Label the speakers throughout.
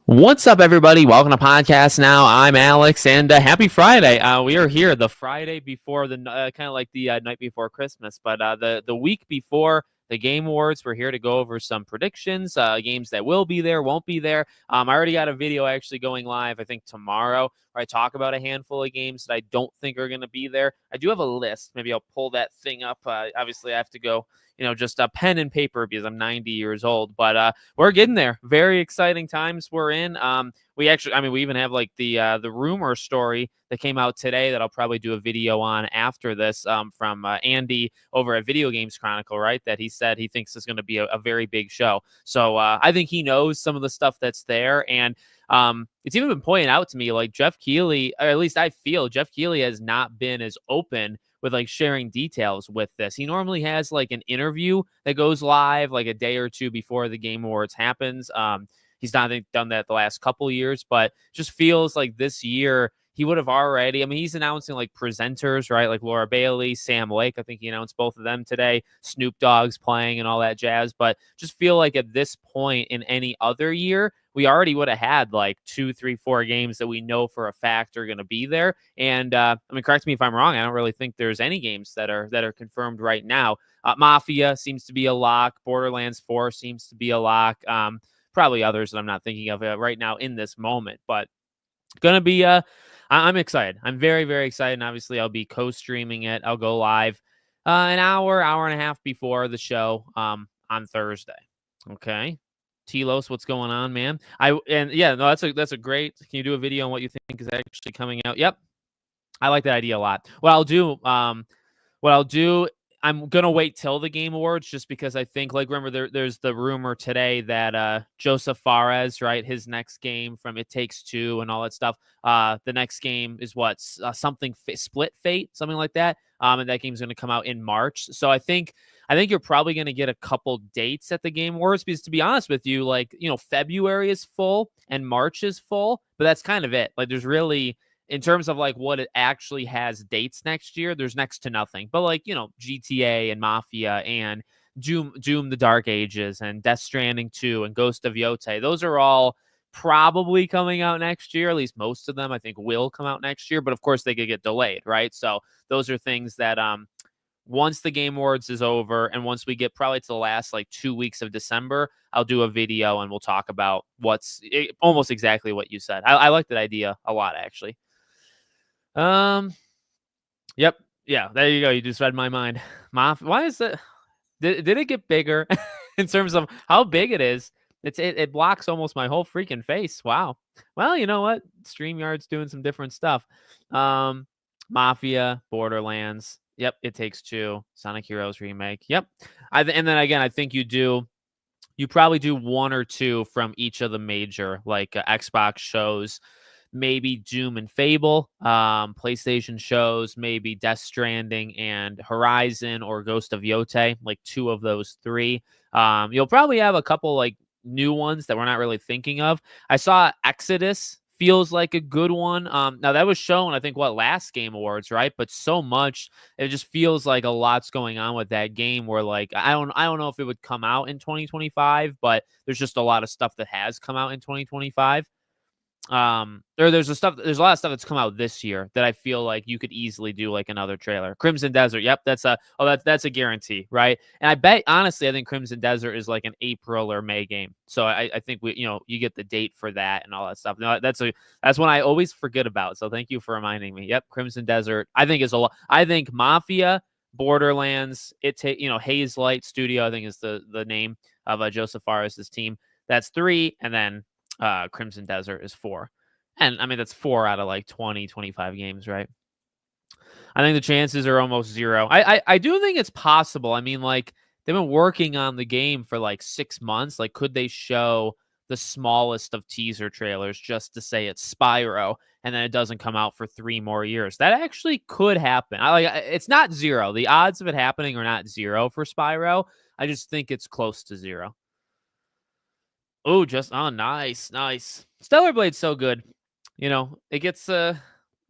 Speaker 1: What's up, everybody? Welcome to Podcast Now. I'm Alex, and happy Friday. We are here the Friday before the kind of like the night before Christmas, but the week before the Game Awards. We're here to go over some predictions, games that will be there, won't be there. I already got a video actually going live, I think tomorrow, where I talk about a handful of games that I don't think are going to be there. I do have a list. Maybe I'll pull that thing up. Obviously, I have to go, just a pen and paper because I'm 90 years old, but we're getting there. Very exciting times we're in. We even have like the rumor story that came out today that I'll probably do a video on after this from Andy over at Video Games Chronicle, right? That he said he thinks is going to be a very big show. So I think he knows some of the stuff that's there. And it's even been pointed out to me like Jeff Keighley, or at least I feel Jeff Keighley has not been as open with like sharing details with this. He normally has like an interview that goes live like a day or two before the Game Awards happens. He's not done that the last couple years, but just feels like this year he would have already. I mean, he's announcing like presenters, right? Like Laura Bailey, Sam Lake. I think he announced both of them today. Snoop Dogg's playing and all that jazz. But just feel like at this point in any other year, we already would have had like 2, 3, 4 games that we know for a fact are going to be there. And correct me if I'm wrong. I don't really think there's any games that are confirmed right now. Mafia seems to be a lock. Borderlands 4 seems to be a lock. Probably others that I'm not thinking of right now in this moment, but gonna be I'm excited. I'm very, very excited. And obviously I'll be co-streaming it. I'll go live an hour and a half before the show on Thursday. Okay. Telos, what's going on, man? That's a great. Can you do a video on what you think is actually coming out? Yep. I like that idea a lot. What I'll do, I'm gonna wait till the Game Awards just because I think, like, remember there's the rumor today that Joseph Fares, right, his next game from It Takes Two and all that stuff. The next game is Split Fate, something like that. And that game's gonna come out in March. So I think you're probably gonna get a couple dates at the Game Awards because, to be honest with you, like, February is full and March is full, but that's kind of it. Like, there's really, in terms of like what it actually has dates next year, there's next to nothing. But like, GTA and Mafia and Doom the Dark Ages and Death Stranding 2 and Ghost of Yotei, those are all probably coming out next year. At least most of them I think will come out next year, but of course they could get delayed, right? So those are things that once the Game Awards is over and once we get probably to the last like 2 weeks of December, I'll do a video and we'll talk about almost exactly what you said. I like that idea a lot, actually. Yep. Yeah, there you go. You just read my mind. Why is that? Did it get bigger in terms of how big it is? It blocks almost my whole freaking face. Wow. Well, you know what? StreamYard's doing some different stuff. Mafia, Borderlands. Yep, It Takes Two, Sonic Heroes remake. Yep. And then again, I think you probably do 1 or 2 from each of the major like Xbox shows. Maybe Doom and Fable, PlayStation shows, maybe Death Stranding and Horizon or Ghost of Yotei, like 2 of those 3. You'll probably have a couple like new ones that we're not really thinking of. I saw Exodus feels like a good one. Now that was shown, I think, last Game Awards, right? But so much, it just feels like a lot's going on with that game where like I don't know if it would come out in 2025, but there's just a lot of stuff that has come out in 2025. There's a lot of stuff that's come out this year that I feel like you could easily do like another trailer. Crimson Desert, yep, that's a guarantee, right? And I bet, honestly, I think Crimson Desert is like an April or May game. So I think you get the date for that and all that stuff. No, that's one I always forget about. So thank you for reminding me. Yep, Crimson Desert, I think is a lot. I think Mafia, Borderlands, Haze Light Studio, I think is the name of Joseph Fares' team. That's 3, and then Crimson Desert is 4. And I mean, that's 4 out of like 20, 25 games, right? I think the chances are almost 0. I do think it's possible. I mean, like, they've been working on the game for like 6 months. Like, could they show the smallest of teaser trailers just to say it's Spyro and then it doesn't come out for 3 more years? That actually could happen. It's not 0. The odds of it happening are not 0 for Spyro. I just think it's close to 0. Oh, nice. Stellar Blade's so good. It gets the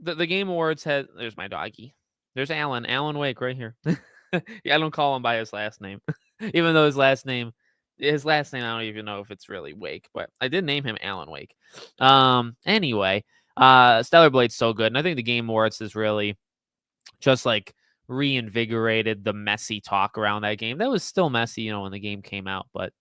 Speaker 1: Game Awards there's my doggy. There's Alan Wake right here. Yeah, I don't call him by his last name. Even though his last name His last name, I don't even know if it's really Wake, but I did name him Alan Wake. Anyway, Stellar Blade's so good, and I think the Game Awards is really just like reinvigorated the messy talk around that game. That was still messy, when the game came out, but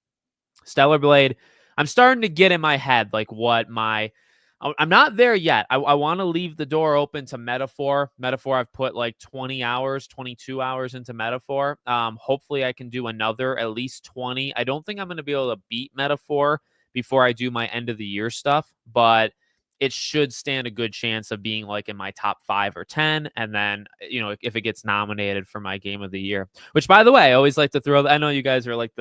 Speaker 1: Stellar Blade, I'm starting to get in my head like what I'm not there yet. I want to leave the door open to Metaphor. Metaphor, I've put like 20 hours, 22 hours into Metaphor. Hopefully I can do another at least 20. I don't think I'm going to be able to beat Metaphor before I do my end of the year stuff, but it should stand a good chance of being like in my top 5 or 10. And then, if it gets nominated for my game of the year, which by the way, I always like to I know you guys are like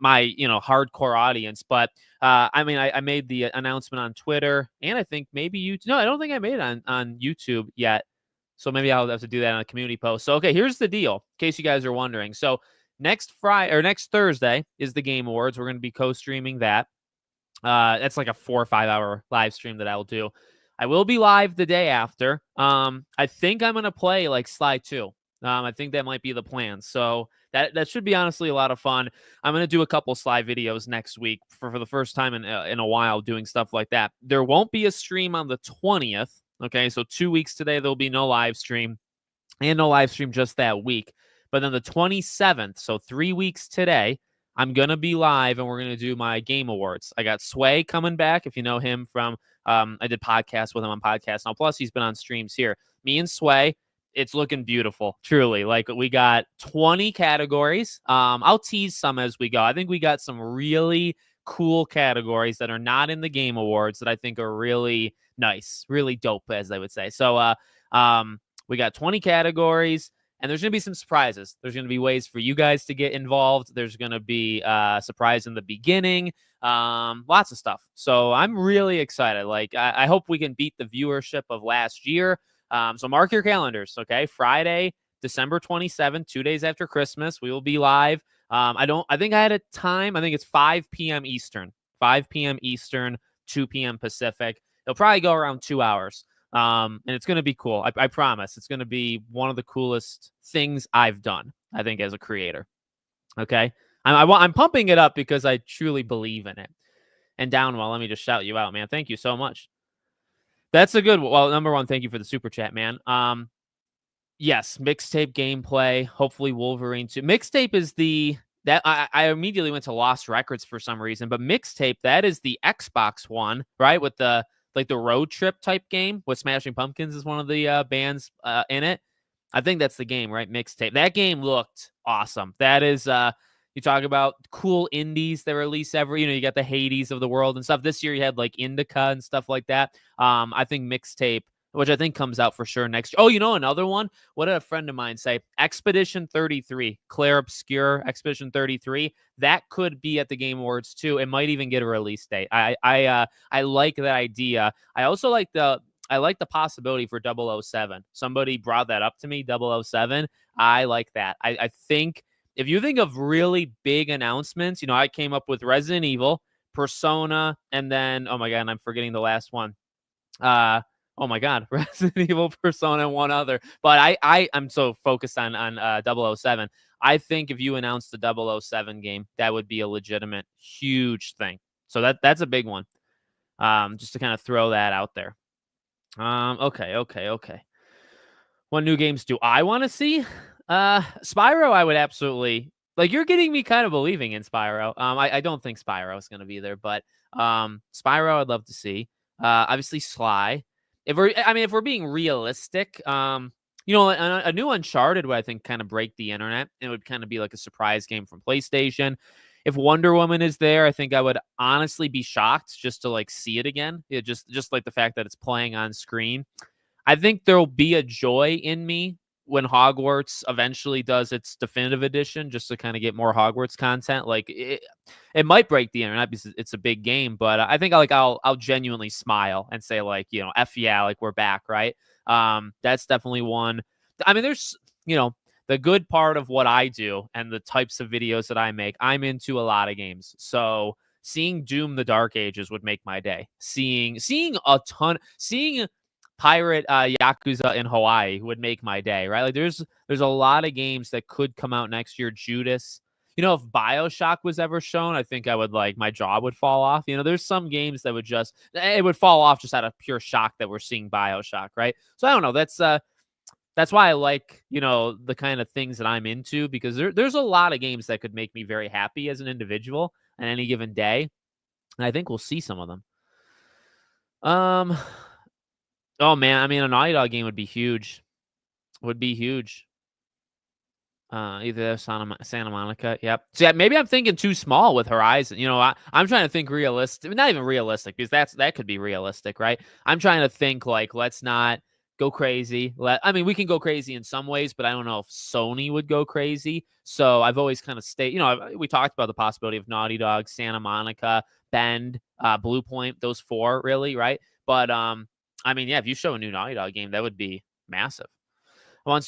Speaker 1: my hardcore audience, but I made the announcement on Twitter, and I think maybe YouTube. No, I don't think I made it on YouTube yet, so maybe I'll have to do that on a community post. So okay, here's the deal, in case you guys are wondering. So next Thursday is the Game Awards. We're going to be co-streaming that. That's like a 4 or 5 hour live stream that I'll do. I will be live the day after. I think I'm gonna play like Sly 2. I think that might be the plan. So that should be honestly a lot of fun. I'm gonna do a couple Sly videos next week for the first time in a while, doing stuff like that. There won't be a stream on the 20th. Okay, so 2 weeks today there'll be no live stream, and no live stream just that week. But then the 27th, so 3 weeks today, I'm going to be live and we're going to do my Game Awards. I got Sway coming back. If you know him from, I did podcasts with him on Podcast Now. Plus, he's been on streams here. Me and Sway, it's looking beautiful, truly. Like, we got 20 categories. I'll tease some as we go. I think we got some really cool categories that are not in the Game Awards that I think are really nice, really dope, as they would say. So, we got 20 categories. And there's going to be some surprises. There's going to be ways for you guys to get involved. There's going to be a surprise in the beginning. Lots of stuff. So I'm really excited. Like, I hope we can beat the viewership of last year. So mark your calendars, okay? Friday, December 27th, 2 days after Christmas, we will be live. I think I had a time. I think it's 5 p.m. Eastern. 5 p.m. Eastern, 2 p.m. Pacific. It'll probably go around 2 hours. And it's going to be cool. I promise. It's going to be one of the coolest things I've done, I think, as a creator. Okay. I'm pumping it up because I truly believe in it. And Downwell, let me just shout you out, man. Thank you so much. That's a good one. Well, number one, thank you for the super chat, man. Yes, mixtape gameplay. Hopefully Wolverine 2. Mixtape is that I immediately went to Lost Records for some reason, but mixtape, that is the Xbox one, right? With the road trip type game with Smashing Pumpkins is one of the bands in it. I think that's the game, right? Mixtape. That game looked awesome. That is, you talk about cool indies that release every, you got the Hades of the world and stuff. This year you had like Indica and stuff like that. I think Mixtape, which I think comes out for sure next year. Oh, another one? What did a friend of mine say? Expedition 33, Claire Obscure Expedition 33. That could be at the Game Awards too. It might even get a release date. I like that idea. I also like the possibility for 007. Somebody brought that up to me, 007. I like that. I think if you think of really big announcements, I came up with Resident Evil, Persona, and then, oh my God, I'm forgetting the last one. Oh my God, Resident Evil, Persona, and one other. But I'm so focused on 007. I think if you announce the 007 game, that would be a legitimate, huge thing. So that's a big one. Just to kind of throw that out there. Okay. What new games do I want to see? Spyro, I would absolutely like. You're getting me kind of believing in Spyro. I don't think Spyro is going to be there, but Spyro, I'd love to see. Obviously Sly. If we're being realistic, a new Uncharted would, I think, kind of break the internet. It would kind of be like a surprise game from PlayStation. If Wonder Woman is there, I think I would honestly be shocked just to like see it again. Just like the fact that it's playing on screen. I think there'll be a joy in me when Hogwarts eventually does its definitive edition, just to kind of get more Hogwarts content. Like it might break the internet because it's a big game, but I think I'll genuinely smile and say like, F yeah, like we're back, right? That's definitely one. I mean, there's, the good part of what I do and the types of videos that I make, I'm into a lot of games. So seeing Doom the Dark Ages would make my day. Seeing Pirate Yakuza in Hawaii would make my day, right? Like there's a lot of games that could come out next year. Judas, If BioShock was ever shown, I think I would my jaw would fall off. There's some games that it would fall off just out of pure shock that we're seeing BioShock, right? So I don't know. That's why I like, the kind of things that I'm into, because there's a lot of games that could make me very happy as an individual on any given day. And I think we'll see some of them. Oh man, I mean, a Naughty Dog game would be huge. Would be huge. Either Santa Monica. Yep. So yeah, maybe I'm thinking too small with Horizon. I'm trying to think realistic, not even realistic, because that could be realistic, right? I'm trying to think let's not go crazy. We can go crazy in some ways, but I don't know if Sony would go crazy. So I've always kind of stayed. We talked about the possibility of Naughty Dog, Santa Monica, Bend, Blue Point, those 4 really, right? But yeah, if you show a new Naughty Dog game, that would be massive. I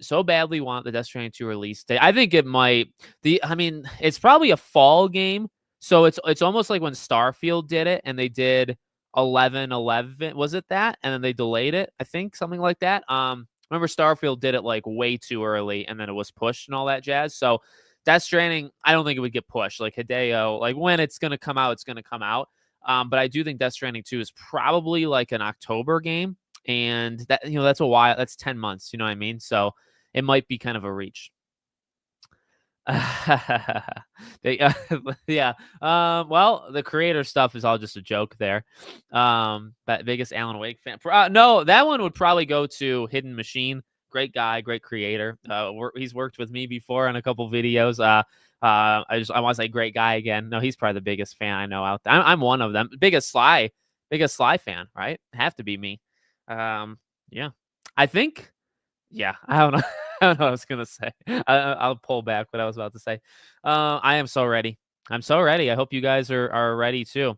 Speaker 1: so badly want the Death Stranding 2 release date. I think it might. It's probably a fall game, so it's almost like when Starfield did it, and they did 11/11. Was it that? And then they delayed it. I think something like that. Remember Starfield did it way too early, and then it was pushed and all that jazz. So Death Stranding, I don't think it would get pushed. Hideo, when it's gonna come out, it's gonna come out. But I do think Death Stranding 2 is probably an October game. And that, that's a while. That's 10 months. You know what I mean? So it might be kind of a reach. Yeah. Well, the creator stuff is all just a joke there. But biggest Alan Wake fan. No, that one would probably go to Hidden Machine. Great guy, great creator. He's worked with me before in a couple videos. I want to say great guy again. No, he's probably the biggest fan I know out there. I'm one of them. Biggest Sly fan, right? Have to be me. Yeah, I think, yeah, I don't know. I don't know what I was going to say. I'll pull back what I was about to say. I am so ready. I'm so ready. I hope you guys are ready too.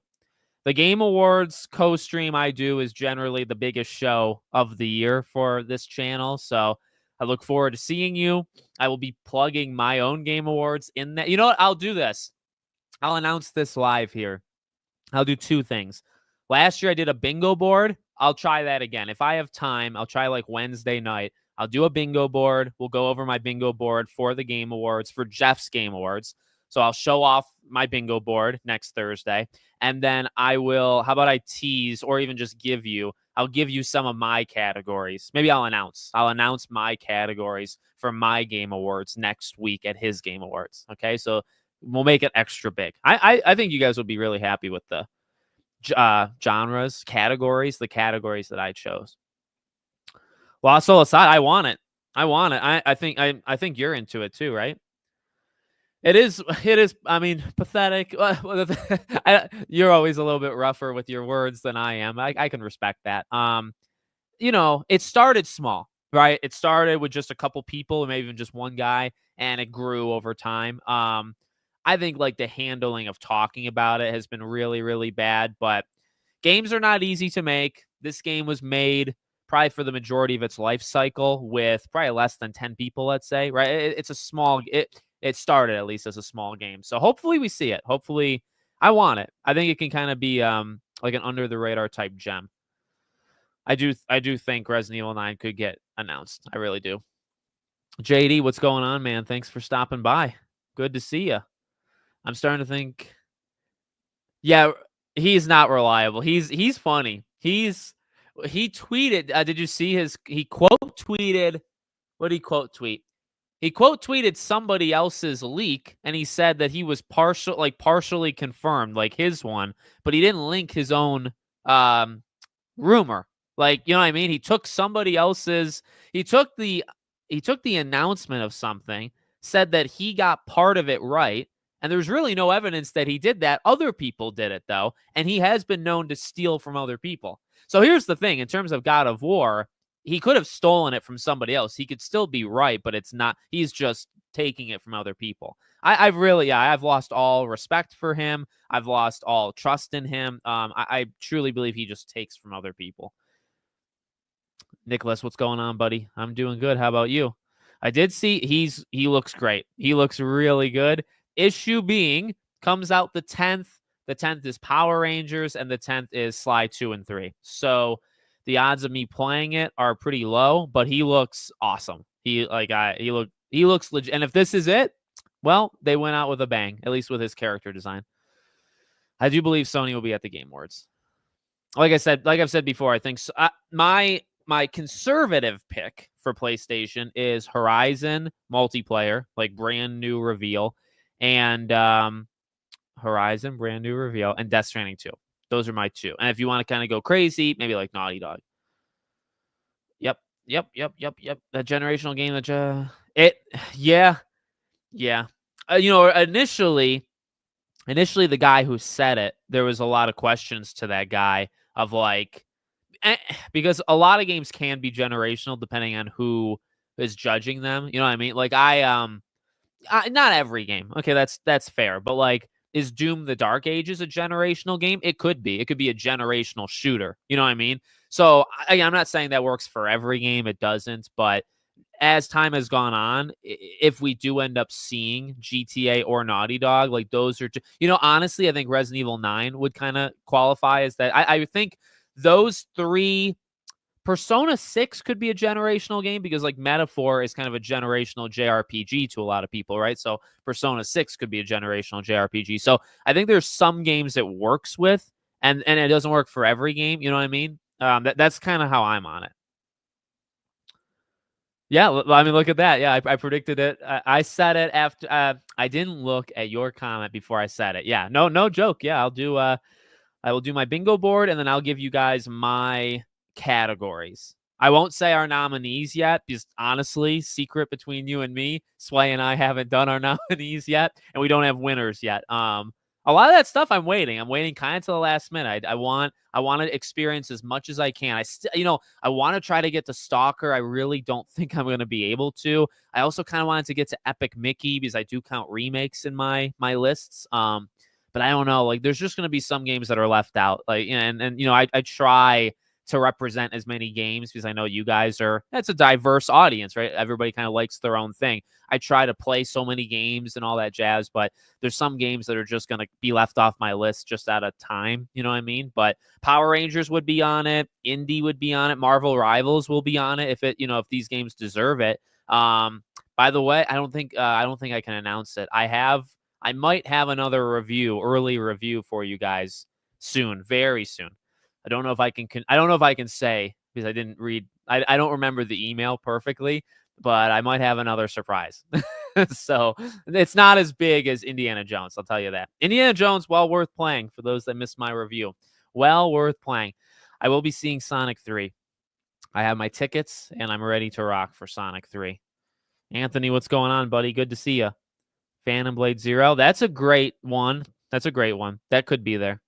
Speaker 1: The Game Awards co-stream I do is generally the biggest show of the year for this channel. So I look forward to seeing you. I will be plugging my own Game Awards in that. You know what? I'll do this. I'll announce this live here. I'll do 2 things. Last year I did a bingo board. I'll try that again. If I have time, I'll try Wednesday night. I'll do a bingo board. We'll go over my bingo board for the Game Awards, for Jeff's Game Awards. So I'll show off my bingo board next Thursday. And then how about I tease or even just I'll give you some of my categories. Maybe I'll announce my categories for my Game Awards next week at his Game Awards. Okay. So we'll make it extra big. I think you guys will be really happy with the genres, the categories that I chose. Well, all aside, I want it. I think you're into it too, right? It is. Pathetic. You're always a little bit rougher with your words than I am. I can respect that. It started small, right? It started with just a couple people, maybe even just one guy, and it grew over time. I think the handling of talking about it has been really, really bad, but games are not easy to make. This game was made probably for the majority of its life cycle with probably less than 10 people, let's say, right? It's a small, it started at least as a small game. So hopefully we see it. Hopefully I want it. I think it can kind of be an under the radar type gem. I do think Resident Evil 9 could get announced. I really do. JD, what's going on, man? Thanks for stopping by. Good to see you. I'm starting to think, yeah, he's not reliable. He's funny. He tweeted. Did you see he quote tweeted? What did he quote tweet? He quote tweeted somebody else's leak, and he said that he was partially confirmed, his one, but he didn't link his own rumor. You know what I mean? He took somebody else's. He took the announcement of something, said that he got part of it right. And there's really no evidence that he did that. Other people did it, though. And he has been known to steal from other people. So here's the thing. In terms of God of War, he could have stolen it from somebody else. He could still be right, but it's not. He's just taking it from other people. I've lost all respect for him. I've lost all trust in him. I truly believe he just takes from other people. Nicholas, what's going on, buddy? I'm doing good. How about you? I did see he looks great. He looks really good. Issue being, comes out the 10th. The 10th is Power Rangers, and the 10th is Sly 2 and 3. So the odds of me playing it are pretty low, but he looks awesome. He looks legit. And if this is it, Well, they went out with a bang, at least with his character design. I do believe Sony will be at the Game Awards. Like I've said before, I think my conservative pick for PlayStation is Horizon multiplayer, like brand new reveal, and Horizon brand new reveal, and Death Stranding 2. Those are my two. And if you want to kind of go crazy, maybe like Naughty Dog. Yep, yep. That generational game yeah. Initially the guy who said it, there was a lot of questions to that guy of like, because a lot of games can be generational depending on who is judging them. You know what I mean? Like not every game. Okay, that's fair. But like, is Doom: The Dark Ages a generational game? It could be. It could be a generational shooter. You know what I mean? So I'm not saying that works for every game. It doesn't. But as time has gone on, if we do end up seeing GTA or Naughty Dog, like those are, honestly, I think Resident Evil 9 would kind of qualify as that. I think those three. Persona 6 could be a generational game because like Metaphor is kind of a generational JRPG to a lot of people, right? So Persona 6 could be a generational JRPG. So I think there's some games it works with, and it doesn't work for every game. You know what I mean? That's kind of how I'm on it. Yeah, I mean, look at that. Yeah, I predicted it. I said it after. I didn't look at your comment before I said it. Yeah, no joke. Yeah, I will do my bingo board, and then I'll give you guys my categories. I won't say our nominees yet because honestly, secret between you and me, Sway and I haven't done our nominees yet, and we don't have winners yet. A lot of that stuff I'm waiting. I'm waiting kind of to the last minute. I want to experience as much as I can. I want to try to get to Stalker. I really don't think I'm going to be able to. I also kind of wanted to get to Epic Mickey because I do count remakes in my lists. But I don't know. Like, there's just going to be some games that are left out. Like, and I try to represent as many games because I know you guys that's a diverse audience, right? Everybody kind of likes their own thing. I try to play so many games and all that jazz, but there's some games that are just going to be left off my list just out of time. You know what I mean? But Power Rangers would be on it. Indie would be on it. Marvel Rivals will be on it if these games deserve it. By the way, I don't think I can announce it. I might have another early review for you guys soon, very soon. I don't know if I can say because I didn't read. I don't remember the email perfectly, but I might have another surprise. So it's not as big as Indiana Jones. I'll tell you that. Indiana Jones, well worth playing for those that missed my review. Well worth playing. I will be seeing Sonic 3. I have my tickets and I'm ready to rock for Sonic 3. Anthony, what's going on, buddy? Good to see you. Phantom Blade Zero. That's a great one. That could be there.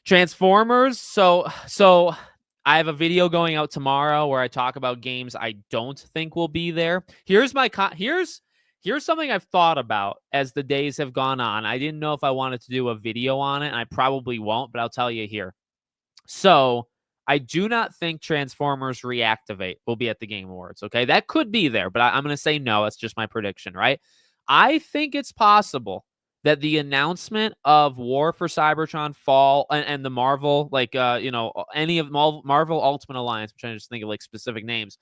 Speaker 1: Transformers. So I have a video going out tomorrow where I talk about games I don't think will be there. Here's something I've thought about as the days have gone on. I didn't know if I wanted to do a video on it, and I probably won't, but I'll tell you here. So I do not think Transformers Reactivate will be at the Game Awards. Okay, that could be there, but I'm going to say no. That's just my prediction, right? I think it's possible that the announcement of War for Cybertron Fall and the Marvel, any of Marvel Ultimate Alliance, I'm trying to just think of like specific names,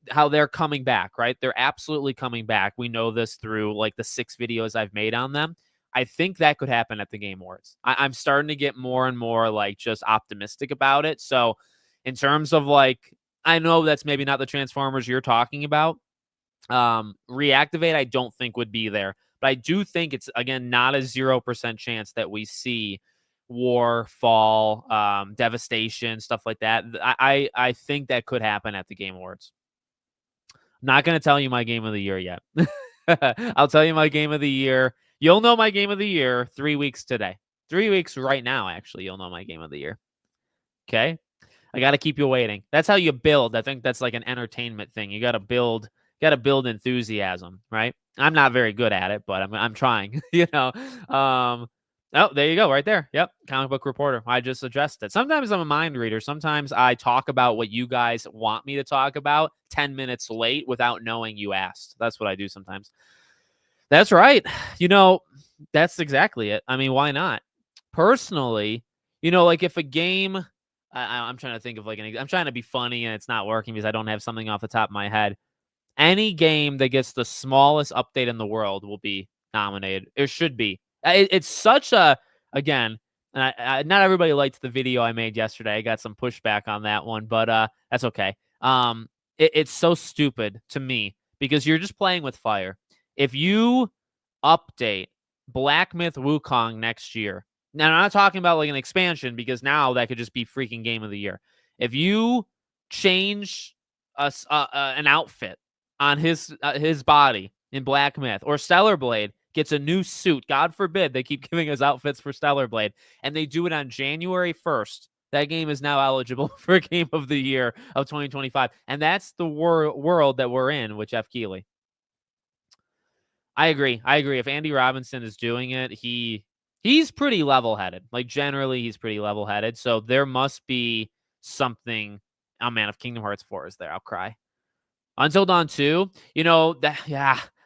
Speaker 1: how they're coming back, right? They're absolutely coming back. We know this through like the 6 videos I've made on them. I think that could happen at the Game Awards. I'm starting to get more and more like just optimistic about it. So in terms of like, I know that's maybe not the Transformers you're talking about. Reactivate, I don't think would be there. But I do think it's, again, not a 0% chance that we see War, Fall, Devastation, stuff like that. I think that could happen at the Game Awards. Not going to tell you my game of the year yet. I'll tell you my game of the year. You'll know my game of the year 3 weeks today. 3 weeks right now, actually, you'll know my game of the year. Okay? I got to keep you waiting. That's how you build. I think that's like an entertainment thing. You got to build enthusiasm, right? I'm not very good at it, but I'm trying, Oh, there you go, right there. Yep, comic book reporter. I just addressed it. Sometimes I'm a mind reader. Sometimes I talk about what you guys want me to talk about 10 minutes late without knowing you asked. That's what I do sometimes. That's right. That's exactly it. I mean, why not? Personally, like if a game, I'm trying to think of like I'm trying to be funny and it's not working because I don't have something off the top of my head. Any game that gets the smallest update in the world will be nominated. It should be. It's such a, again, and not everybody liked the video I made yesterday. I got some pushback on that one, but that's okay. It's so stupid to me because you're just playing with fire. If you update Black Myth Wukong next year, now I'm not talking about like an expansion because now that could just be freaking game of the year. If you change an outfit on his body in Black Myth, or Stellar Blade gets a new suit. God forbid they keep giving us outfits for Stellar Blade, and they do it on January 1st. That game is now eligible for Game of the Year of 2025, and that's the world that we're in with Jeff Keighley. I agree. If Andy Robinson is doing it, he's pretty level-headed. Like, generally, he's pretty level-headed. So there must be something. Oh man, if Kingdom Hearts 4 is there, I'll cry. Until Dawn 2,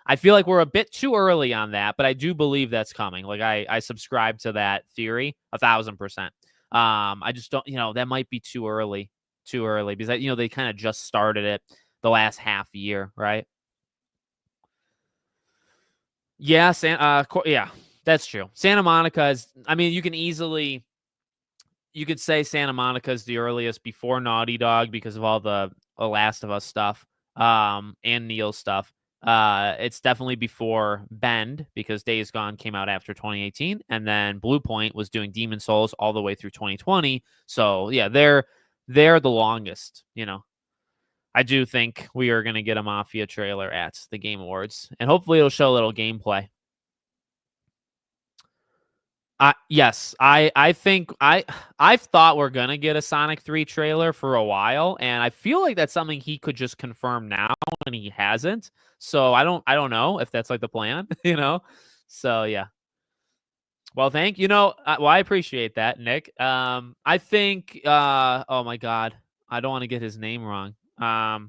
Speaker 1: I feel like we're a bit too early on that, but I do believe that's coming. Like, I subscribe to that theory 1,000%. I just don't, that might be too early because they kind of just started it the last half year, right? Yeah, yeah, that's true. Santa Monica is, I mean, you could say Santa Monica is the earliest before Naughty Dog because of all the Last of Us stuff, and Neil stuff. It's definitely before Bend because Days Gone came out after 2018, and then Blue Point was doing Demon Souls all the way through 2020. So yeah, they're the longest. I do think we are going to get a Mafia trailer at the Game Awards, and hopefully it'll show a little gameplay. Yes, I think I've thought we're gonna get a Sonic 3 trailer for a while, and I feel like that's something he could just confirm now, and he hasn't. So I don't know if that's like the plan, So yeah. Well, I appreciate that, Nick. I think oh my God, I don't want to get his name wrong. I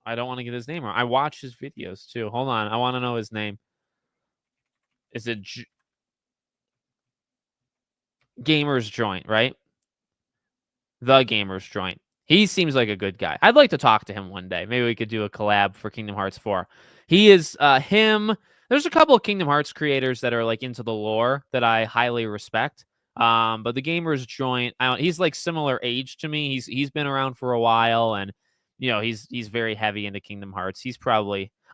Speaker 1: don't want to get his name wrong. I watch his videos too. Hold on, I want to know his name. Is it Gamer's Joint, right? The Gamer's Joint. He seems like a good guy. I'd like to talk to him one day. Maybe we could do a collab for Kingdom Hearts 4. He is him. There's a couple of Kingdom Hearts creators that are like into the lore that I highly respect. But the Gamer's Joint, he's like similar age to me. He's been around for a while, and he's very heavy into Kingdom Hearts.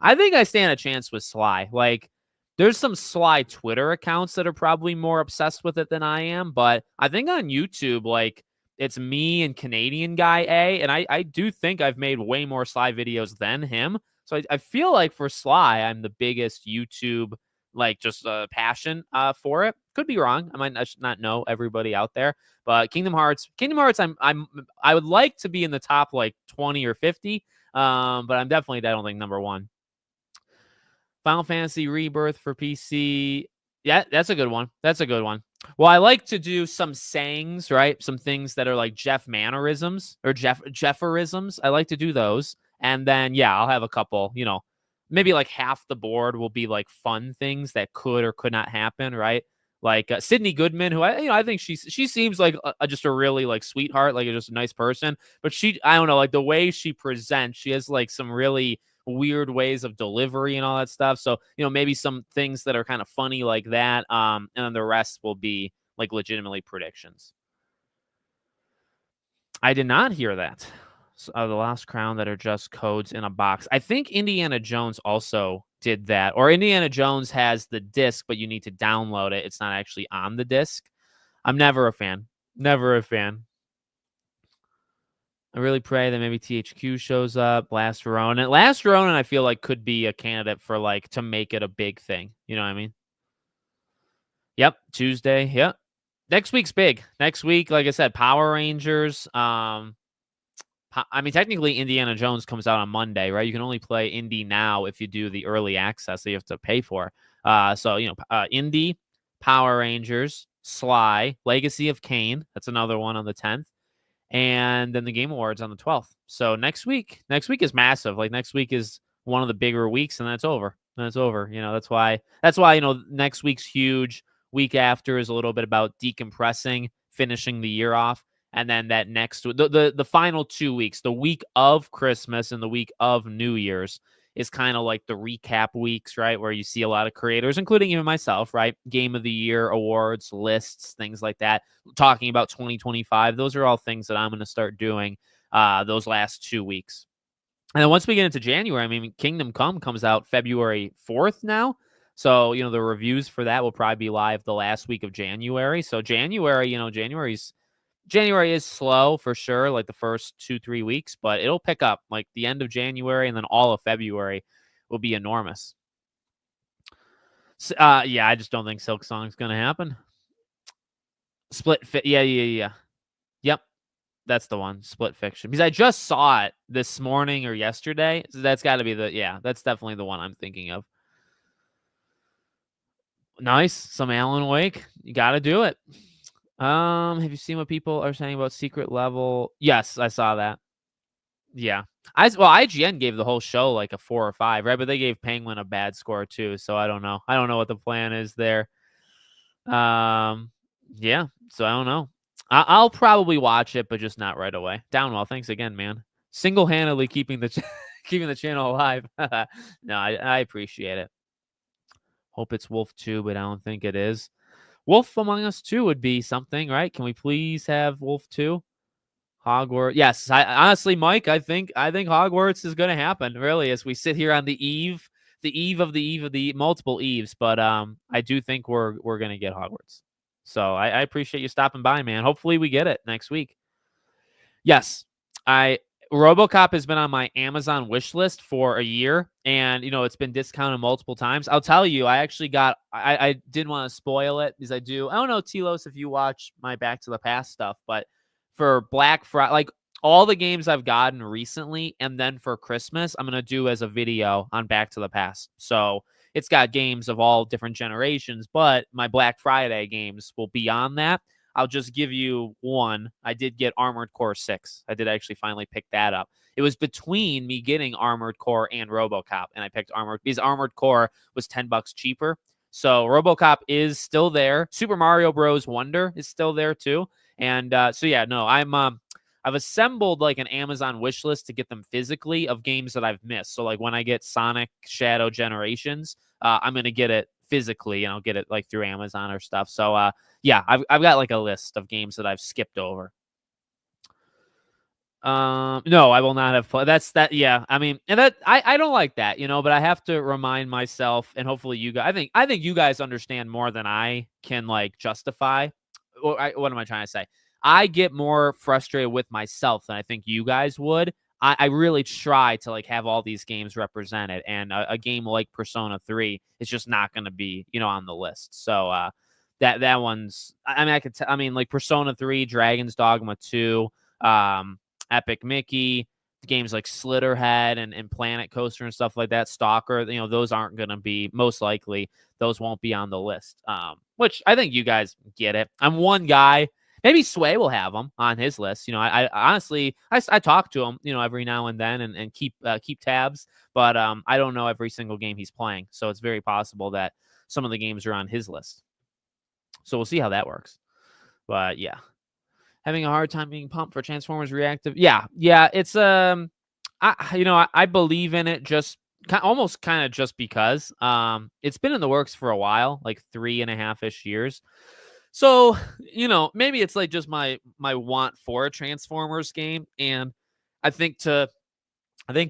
Speaker 1: I think I stand a chance with Sly. Like, there's some Sly Twitter accounts that are probably more obsessed with it than I am, but I think on YouTube, like, it's me and Canadian guy A, and I do think I've made way more Sly videos than him. So I feel like for Sly, I'm the biggest YouTube, like, just passion for it. Could be wrong. I might not know everybody out there, but Kingdom Hearts, I would like to be in the top like 20 or 50, but I'm definitely, I don't think, number one. Final Fantasy Rebirth for PC. Yeah, that's a good one. Well, I like to do some sayings, right? Some things that are like Jeff mannerisms or Jefferisms. I like to do those. And then, yeah, I'll have a couple, maybe like half the board will be like fun things that could or could not happen, right? Like Sydney Goodman, who I think she seems like just a really like sweetheart, like just a nice person. But I don't know, like the way she presents, she has like some really weird ways of delivery and all that stuff. So, maybe some things that are kind of funny like that. And then the rest will be like legitimately predictions. I did not hear that. The Lost Crown that are just codes in a box. I think Indiana Jones also did that. Or Indiana Jones has the disc, but you need to download it. It's not actually on the disc. I'm never a fan. I really pray that maybe THQ shows up. Last Ronin, I feel like could be a candidate for like to make it a big thing. You know what I mean? Yep, Tuesday. Yep. Next week's big. Next week, like I said, Power Rangers. I mean, technically, Indiana Jones comes out on Monday, right? You can only play Indy now if you do the early access that you have to pay for. So Indy, Power Rangers, Sly, Legacy of Kain. That's another one on the 10th. And then the Game Awards on the 12th. So next week is massive. Like, next week is one of the bigger weeks, and that's over. That's why next week's huge. Week after is a little bit about decompressing, finishing the year off, And then that next the final 2 weeks, the week of Christmas and the week of New Year's, is kind of like the recap weeks, right? Where you see a lot of creators, including even myself, right? Game of the Year awards, lists, things like that, talking about 2025. Those are all things that I'm going to start doing those last 2 weeks. And then once we get into January, I mean, Kingdom Come comes out February 4th now. So, the reviews for that will probably be live the last week of January. So January, January is slow for sure, like the first 2-3 weeks, but it'll pick up like the end of January, and then all of February will be enormous. So, yeah, I just don't think Silk Song's going to happen. Yeah. Yep. That's the one, Split Fiction. Because I just saw it this morning or yesterday. So that's got to be that's definitely the one I'm thinking of. Nice. Some Alan Wake. You got to do it. Have you seen what people are saying about Secret Level? Yes, I saw that. Yeah. IGN gave the whole show like a 4 or 5, right? But they gave Penguin a bad score too. So I don't know. I don't know what the plan is there. Yeah. So I don't know. I'll probably watch it, but just not right away. Downwell, thanks again, man. Single-handedly keeping the keeping the channel alive. No, I appreciate it. Hope it's Wolf 2, but I don't think it is. Wolf Among Us 2 would be something, right? Can we please have Wolf 2? Hogwarts. Yes, honestly, Mike, I think Hogwarts is going to happen, really, as we sit here on the eve of the multiple eves. But I do think we're going to get Hogwarts. So I appreciate you stopping by, man. Hopefully we get it next week. Yes, RoboCop has been on my Amazon wish list for a year, and it's been discounted multiple times. I'll tell you, I actually got. I didn't want to spoil it because I don't know, Telos, if you watch my Back to the Past stuff, but for Black Friday, like all the games I've gotten recently, and then for Christmas, I'm gonna do as a video on Back to the Past. So it's got games of all different generations, but my Black Friday games will be on that. I'll just give you one. I did get Armored Core 6. I did actually finally pick that up. It was between me getting Armored Core and RoboCop, and I picked because Armored Core was $10 cheaper. So RoboCop is still there. Super Mario Bros. Wonder is still there too. And so yeah, no, I've assembled like an Amazon wish list to get them physically of games that I've missed. So like when I get Sonic Shadow Generations, I'm gonna get it physically, and I'll get it like through Amazon or stuff. So yeah, I've got like a list of games that I've skipped over. No, I will not have played. That's that. Yeah, I mean, and that I don't like that, but I have to remind myself, and hopefully you guys. I think you guys understand more than I can like justify. What am I trying to say? I get more frustrated with myself than I think you guys would. I really try to like have all these games represented, and a game like Persona 3 is just not going to be, on the list. So that one's. I mean, like Persona 3, Dragon's Dogma 2, Epic Mickey, games like Slitterhead and Planet Coaster and stuff like that. Stalker, those aren't going to be, most likely those won't be on the list. Which I think you guys get it. I'm one guy. Maybe Sway will have them on his list. I honestly, I talk to him, every now and then and keep tabs, but I don't know every single game he's playing. So it's very possible that some of the games are on his list. So we'll see how that works. But yeah, having a hard time being pumped for Transformers Reactive. Yeah. It's I believe in it just almost kind of just because it's been in the works for a while, like 3.5-ish years. So, maybe it's like just my want for a Transformers game. And I think to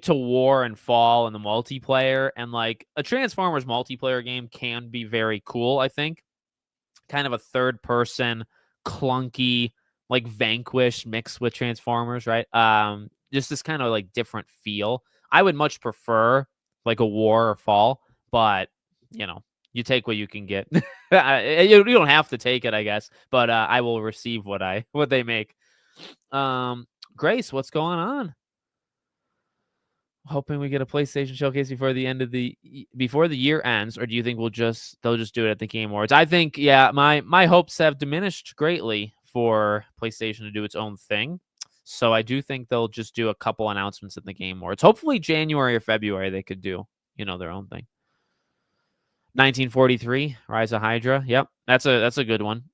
Speaker 1: war and fall and the multiplayer, and like a Transformers multiplayer game can be very cool, I think. Kind of a third person, clunky, like Vanquish mixed with Transformers, right? Just this kind of like different feel. I would much prefer like a war or fall, but you take what you can get. You don't have to take it, I guess, but I will receive what they make. Grace, what's going on? Hoping we get a PlayStation showcase before the year ends, or do you think they'll just do it at the Game Awards? I think, yeah, my hopes have diminished greatly for PlayStation to do its own thing. So I do think they'll just do a couple announcements at the Game Awards. Hopefully January or February they could do, their own thing. 1943, Rise of Hydra. Yep, that's a good one.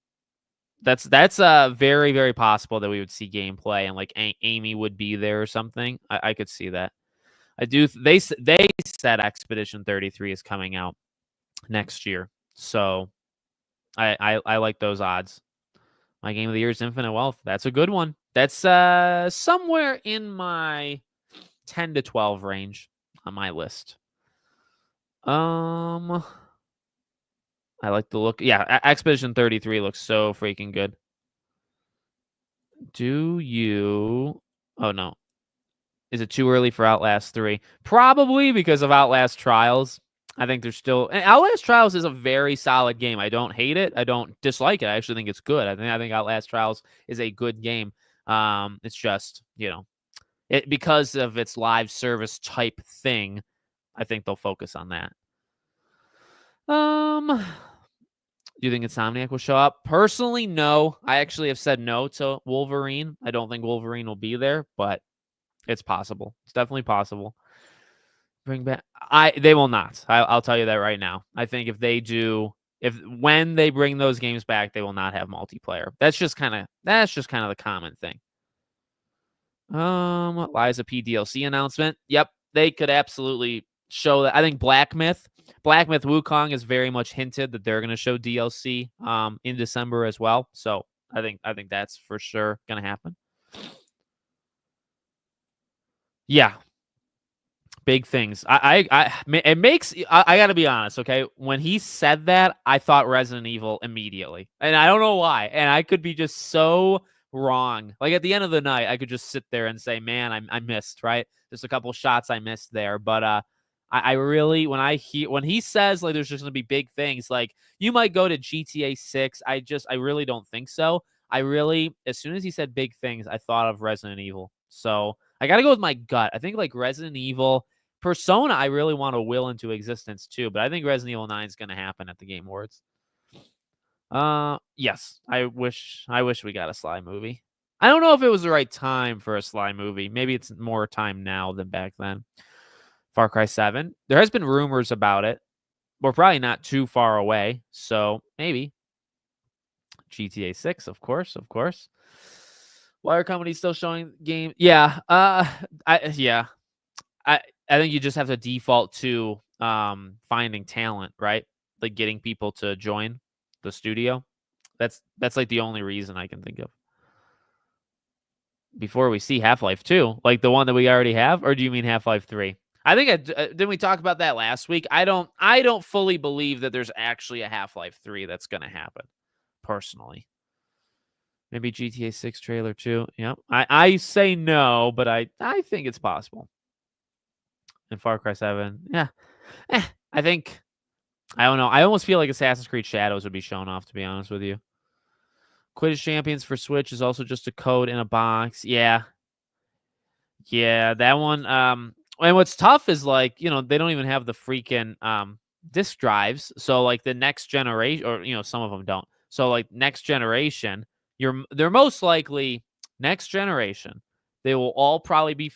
Speaker 1: That's very, very possible that we would see gameplay and like Amy would be there or something. I could see that. I do. They said Expedition 33 is coming out next year, so I like those odds. My game of the year is Infinite Wealth. That's a good one. That's somewhere in my 10 to 12 range on my list. I like the look. Yeah, Expedition 33 looks so freaking good. Do you? Oh no. Is it too early for Outlast 3? Probably because of Outlast Trials. I think there's still Outlast Trials is a very solid game. I don't hate it. I don't dislike it. I actually think it's good. I think Outlast Trials is a good game. It's just, it because of its live service type thing, I think they'll focus on that. Do you think Insomniac will show up? Personally, no. I actually have said no to Wolverine. I don't think Wolverine will be there, but it's possible. It's definitely possible. Bring back they will not. I'll tell you that right now. I think if they do, when they bring those games back, they will not have multiplayer. That's just kind of the common thing. Liza P DLC announcement. Yep, they could absolutely show that. I think Black Myth Wukong is very much hinted that they're going to show DLC in December as well. So I think that's for sure going to happen. Yeah, big things. It makes. I got to be honest. Okay, when he said that, I thought Resident Evil immediately, and I don't know why. And I could be just so wrong. Like at the end of the night, I could just sit there and say, "Man, I missed." Right, just a couple shots I missed there. But I really when he says like there's just gonna be big things, like you might go to GTA 6. I really don't think so. As soon as he said big things, I thought of Resident Evil. So I gotta go with my gut. I think like Resident Evil. Persona, I really want to will into existence too, but I think Resident Evil 9 is going to happen at the Game Awards. Yes, I wish we got a Sly movie. I don't know if it was the right time for a Sly movie. Maybe it's more time now than back then. Far Cry 7. There has been rumors about it. We're probably not too far away, so maybe. GTA 6, of course. Why are companies still showing game? Yeah. I think you just have to default to finding talent, right? Like getting people to join the studio. That's like the only reason I can think of. Before we see Half-Life 2, like the one that we already have, or do you mean Half-Life 3? I think didn't we talk about that last week? I don't fully believe that there's actually a Half-Life 3 that's going to happen, personally. Maybe GTA 6 trailer too. Yep. I say no, but I think it's possible. And Far Cry 7. Yeah. I think I don't know. I almost feel like Assassin's Creed Shadows would be shown off, to be honest with you. Quidditch Champions for Switch is also just a code in a box. Yeah. Yeah, that one. And what's tough is like, they don't even have the freaking disk drives. So like the next generation, or some of them don't. So like next generation, they're most likely next generation. They will all probably be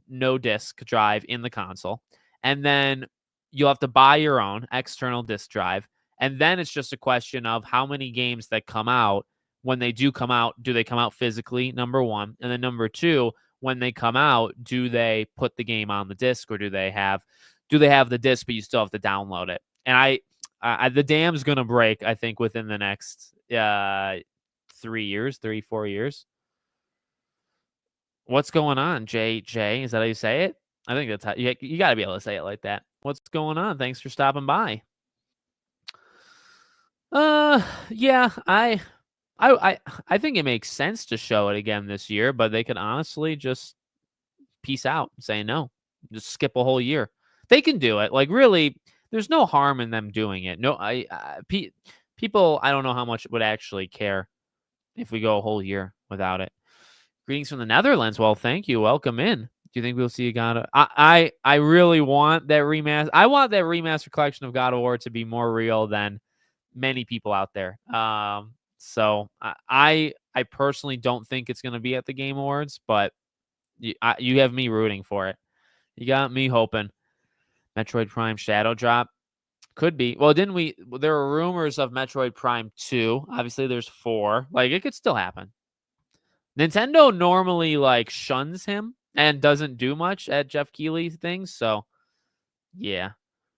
Speaker 1: no disk drive in the console. And then you'll have to buy your own external disk drive. And then it's just a question of how many games that come out. When they do come out, do they come out physically? Number one. And then number two, when they come out, do they put the game on the disc, or do they have the disc, but you still have to download it? And the dam's going to break, I think, within the next 4 years. What's going on, JJ? Is that how you say it? I think that's how you got to be able to say it like that. What's going on? Thanks for stopping by. Yeah, I think it makes sense to show it again this year, but they could honestly just peace out and say no, just skip a whole year. They can do it. Like really, there's no harm in them doing it. No, people, I don't know how much would actually care if we go a whole year without it. Greetings from the Netherlands. Well, thank you. Welcome in. Do you think we'll see a God of... I really want that remaster. I want that remaster collection of God of War to be more real than many people out there. So I personally don't think it's going to be at the Game Awards, but you have me rooting for it. You got me hoping. Metroid Prime Shadow Drop. Could be. Well, didn't we? There were rumors of Metroid Prime 2. Obviously, there's 4. Like, it could still happen. Nintendo normally like shuns him and doesn't do much at Jeff Keighley things. So yeah,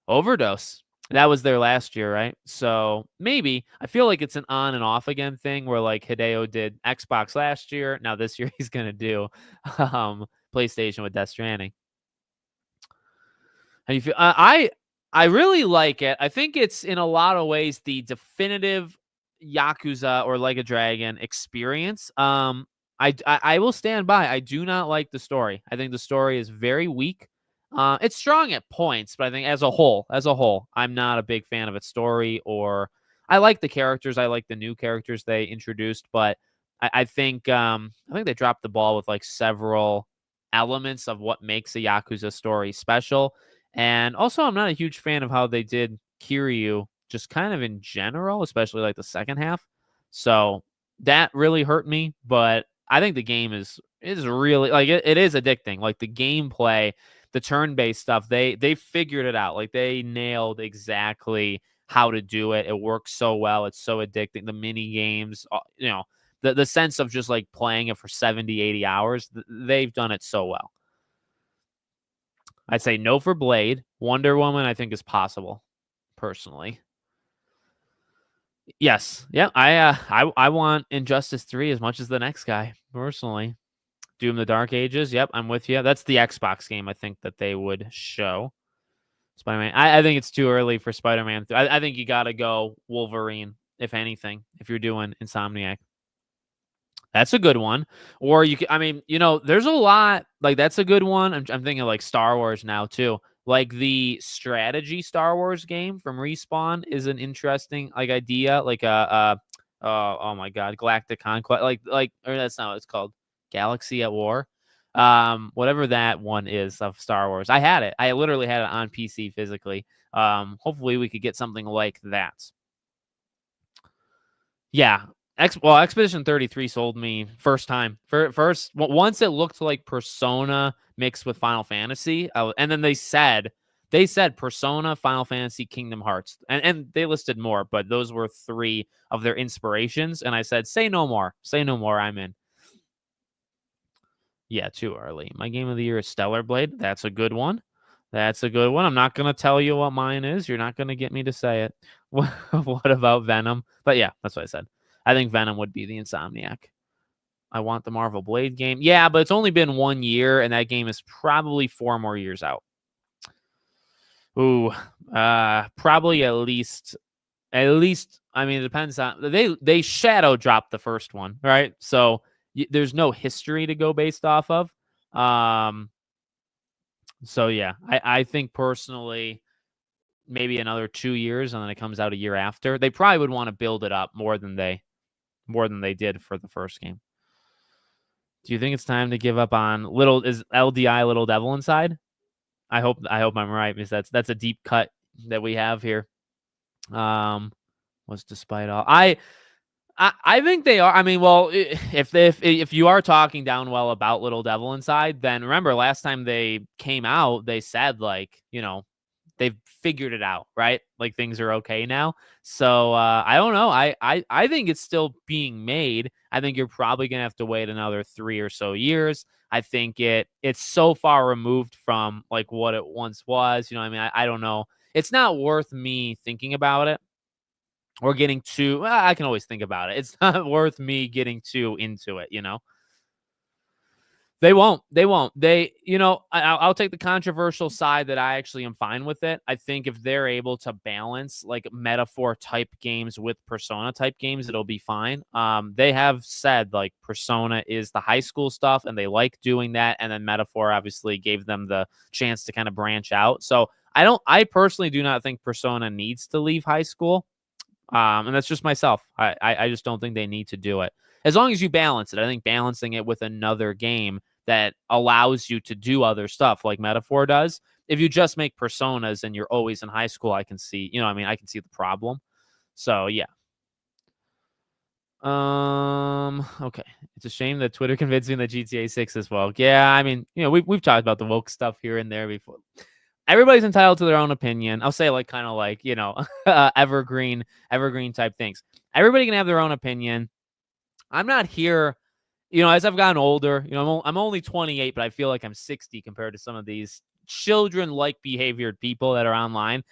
Speaker 1: Overdose. That was there last year, right? So maybe I feel like it's an on and off again thing where like Hideo did Xbox last year. Now this year he's gonna do PlayStation with Death Stranding. How you feel? I really like it. I think it's in a lot of ways the definitive Yakuza or Like a Dragon experience. I will stand by. I do not like the story. I think the story is very weak. It's strong at points, but I think as a whole, I'm not a big fan of its story. Or I like the characters. I like the new characters they introduced, but I think they dropped the ball with like several elements of what makes a Yakuza story special. And also, I'm not a huge fan of how they did Kiryu, just kind of in general, especially like the second half. So that really hurt me. But I think the game is really like it is addicting. Like the gameplay, the turn-based stuff, they figured it out. Like they nailed exactly how to do it. It works so well. It's so addicting. The mini games, the sense of just like playing it for 70, 80 hours, they've done it so well. I'd say no for Blade. Wonder Woman, I think, is possible, personally. Yes. Yeah. I want Injustice 3 as much as the next guy, personally. Doom the Dark Ages. Yep, I'm with you. That's the Xbox game I think that they would show. Spider-Man. I think it's too early for Spider-Man. I think you got to go Wolverine, if anything, if you're doing Insomniac. That's a good one. Or you can, I mean, there's a lot. Like that's a good one. I'm thinking like Star Wars now too. Like the strategy Star Wars game from Respawn is an interesting like idea. Like oh my god, Galactic Conquest. Or that's not what it's called. Galaxy at War. Whatever that one is of Star Wars. I had it. I literally had it on PC physically. Hopefully we could get something like that. Yeah. Expedition 33 sold me first time. Once it looked like Persona mixed with Final Fantasy, and then they said Persona, Final Fantasy, Kingdom Hearts, and they listed more, but those were 3 of their inspirations. And I said, say no more, I'm in. Yeah, too early. My game of the year is Stellar Blade. That's a good one. I'm not going to tell you what mine is. You're not going to get me to say it. What about Venom? But yeah, that's what I said. I think Venom would be the Insomniac. I want the Marvel Blade game. Yeah, but it's only been 1 year, and that game is probably 4 more years out. Ooh, probably at least. I mean, it depends on they shadow dropped the first one, right? So there's no history to go based off of. So yeah, I think personally, maybe another 2 years, and then it comes out a year after. They probably would want to build it up more than they did for the first game. Do you think it's time to give up on is LDI Little Devil Inside? I hope I'm right, because that's a deep cut that we have here. Was despite all I think they are. I mean, well, if you are talking down well about Little Devil Inside, then remember last time they came out, they said like, they've figured it out, right? Like things are okay now. So I don't know. I think it's still being made. I think you're probably gonna have to wait another 3 or so years. I think it's so far removed from like what it once was. I mean, I don't know. It's not worth me thinking about it or getting too. Well, I can always think about it. It's not worth me getting too into it. They won't. I'll take the controversial side that I actually am fine with it. I think if they're able to balance like metaphor type games with Persona type games, it'll be fine. They have said like Persona is the high school stuff and they like doing that. And then metaphor obviously gave them the chance to kind of branch out. So I personally do not think Persona needs to leave high school. And that's just myself. I just don't think they need to do it. As long as you balance it. I think balancing it with another game that allows you to do other stuff like Metaphor does. If you just make Personas and you're always in high school, I can see, I can see the problem. So yeah. Okay. It's a shame that Twitter convinced me that GTA 6 is woke. Yeah, I mean, we've talked about the woke stuff here and there before. everybody's entitled to their own opinion. I'll say like kind of like, evergreen type things. Everybody can have their own opinion. I'm not here, as I've gotten older, I'm only 28, but I feel like I'm 60 compared to some of these children-like behaviored people that are online.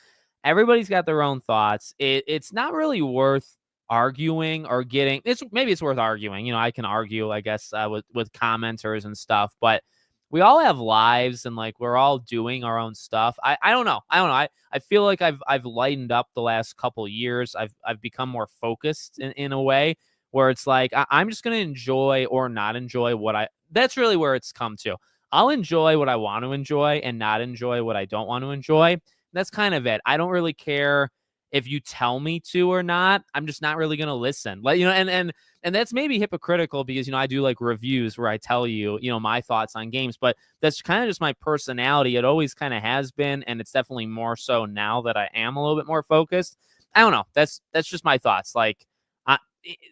Speaker 1: Everybody's got their own thoughts. It's not really worth arguing or getting. Maybe it's worth arguing. I can argue, I guess, with commenters and stuff, but we all have lives and like we're all doing our own stuff. I don't know. I don't know. I feel like I've lightened up the last couple years. I've become more focused in a way where it's like I'm just gonna enjoy or not enjoy what I. That's really where it's come to. I'll enjoy what I want to enjoy and not enjoy what I don't want to enjoy. That's kind of it. I don't really care if you tell me to or not. I'm just not really gonna listen. Like, and that's maybe hypocritical because I do like reviews where I tell you, my thoughts on games, but that's kind of just my personality. It always kind of has been, and it's definitely more so now that I am a little bit more focused. I don't know. That's just my thoughts. Like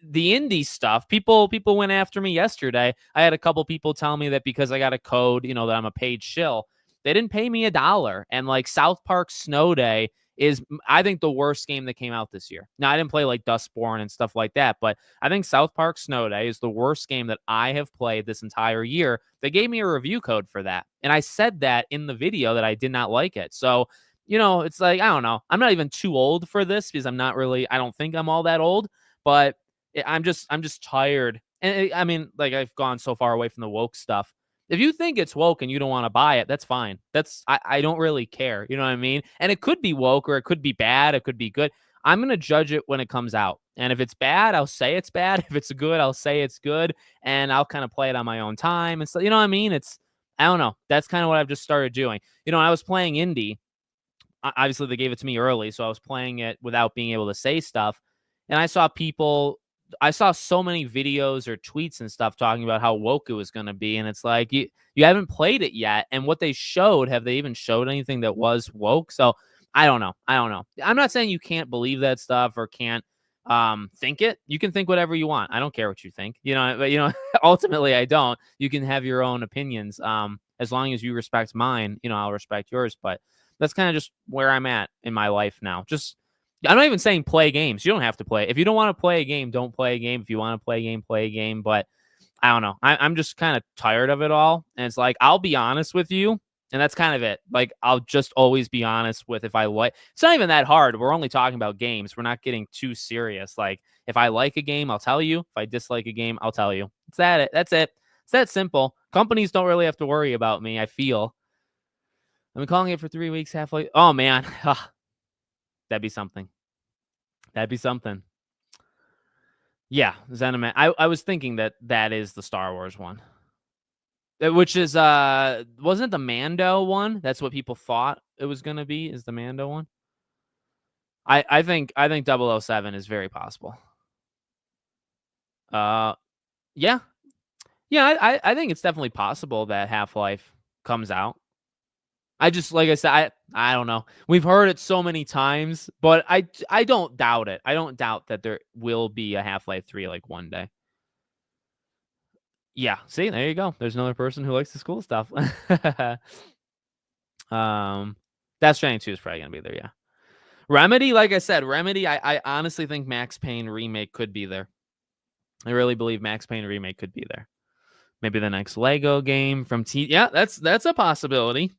Speaker 1: the indie stuff, people went after me yesterday. I had a couple people tell me that because I got a code, that I'm a paid shill. They didn't pay me $1. And like South Park Snow Day is, I think, the worst game that came out this year. Now, I didn't play like Dustborn and stuff like that, but I think South Park Snow Day is the worst game that I have played this entire year. They gave me a review code for that. And I said that in the video that I did not like it. So, it's like, I don't know. I'm not even too old for this because I don't think I'm all that old, but I'm just tired. And I mean, like I've gone so far away from the woke stuff. If you think it's woke and you don't want to buy it, that's fine. I don't really care. You know what I mean? And it could be woke or it could be bad. It could be good. I'm going to judge it when it comes out. And if it's bad, I'll say it's bad. If it's good, I'll say it's good. And I'll kind of play it on my own time. And so, you know what I mean? I don't know. That's kind of what I've just started doing. I was playing indie. Obviously, they gave it to me early. So I was playing it without being able to say stuff. And I saw so many videos or tweets and stuff talking about how woke it was going to be. And it's like, you haven't played it yet. And what they showed, have they even showed anything that was woke? So I don't know. I'm not saying you can't believe that stuff or can't think it. You can think whatever you want. I don't care what you think, but ultimately I don't. You can have your own opinions. As long as you respect mine, I'll respect yours. But that's kind of just where I'm at in my life now. I'm not even saying play games. You don't have to play. If you don't want to play a game, don't play a game. If you want to play a game, play a game. But I don't know. I'm just kind of tired of it all. And it's like, I'll be honest with you. And that's kind of it. Like, I'll just always be honest with if I like. It's not even that hard. We're only talking about games. We're not getting too serious. Like, if I like a game, I'll tell you. If I dislike a game, I'll tell you. That's it. It's that simple. Companies don't really have to worry about me, I feel. I've been calling it for 3 weeks, halfway. Oh, man. That'd be something. Yeah, Xenoman. I was thinking that is the Star Wars one. Which is wasn't it the Mando one? That's what people thought it was gonna be, is the Mando one. I think 007 is very possible. Yeah. Yeah, I think it's definitely possible that Half-Life comes out. I just, like I said, I don't know. We've heard it so many times, but I don't doubt it. I don't doubt that there will be a Half-Life 3 like one day. Yeah, see, there you go. There's another person who likes the school stuff. Death Stranding 2 is probably gonna be there, yeah. Remedy, like I said, I honestly think Max Payne remake could be there. I really believe Max Payne remake could be there. Maybe the next Lego game from yeah, that's a possibility.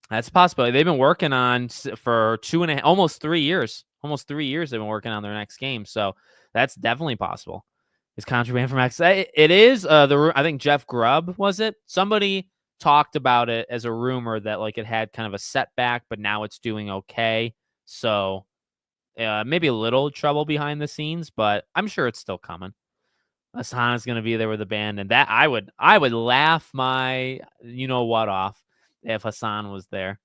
Speaker 1: That's a possibility. They've been working on for 2.5, almost 3 years. Almost 3 years they've been working on their next game. So that's definitely possible. It's Contraband from X. It is. I think Jeff Grubb, was it? Somebody talked about it as a rumor that like it had kind of a setback, but now it's doing okay. So maybe a little trouble behind the scenes, but I'm sure it's still coming. Hassan is going to be there with the band, and that I would laugh my what off if Hassan was there.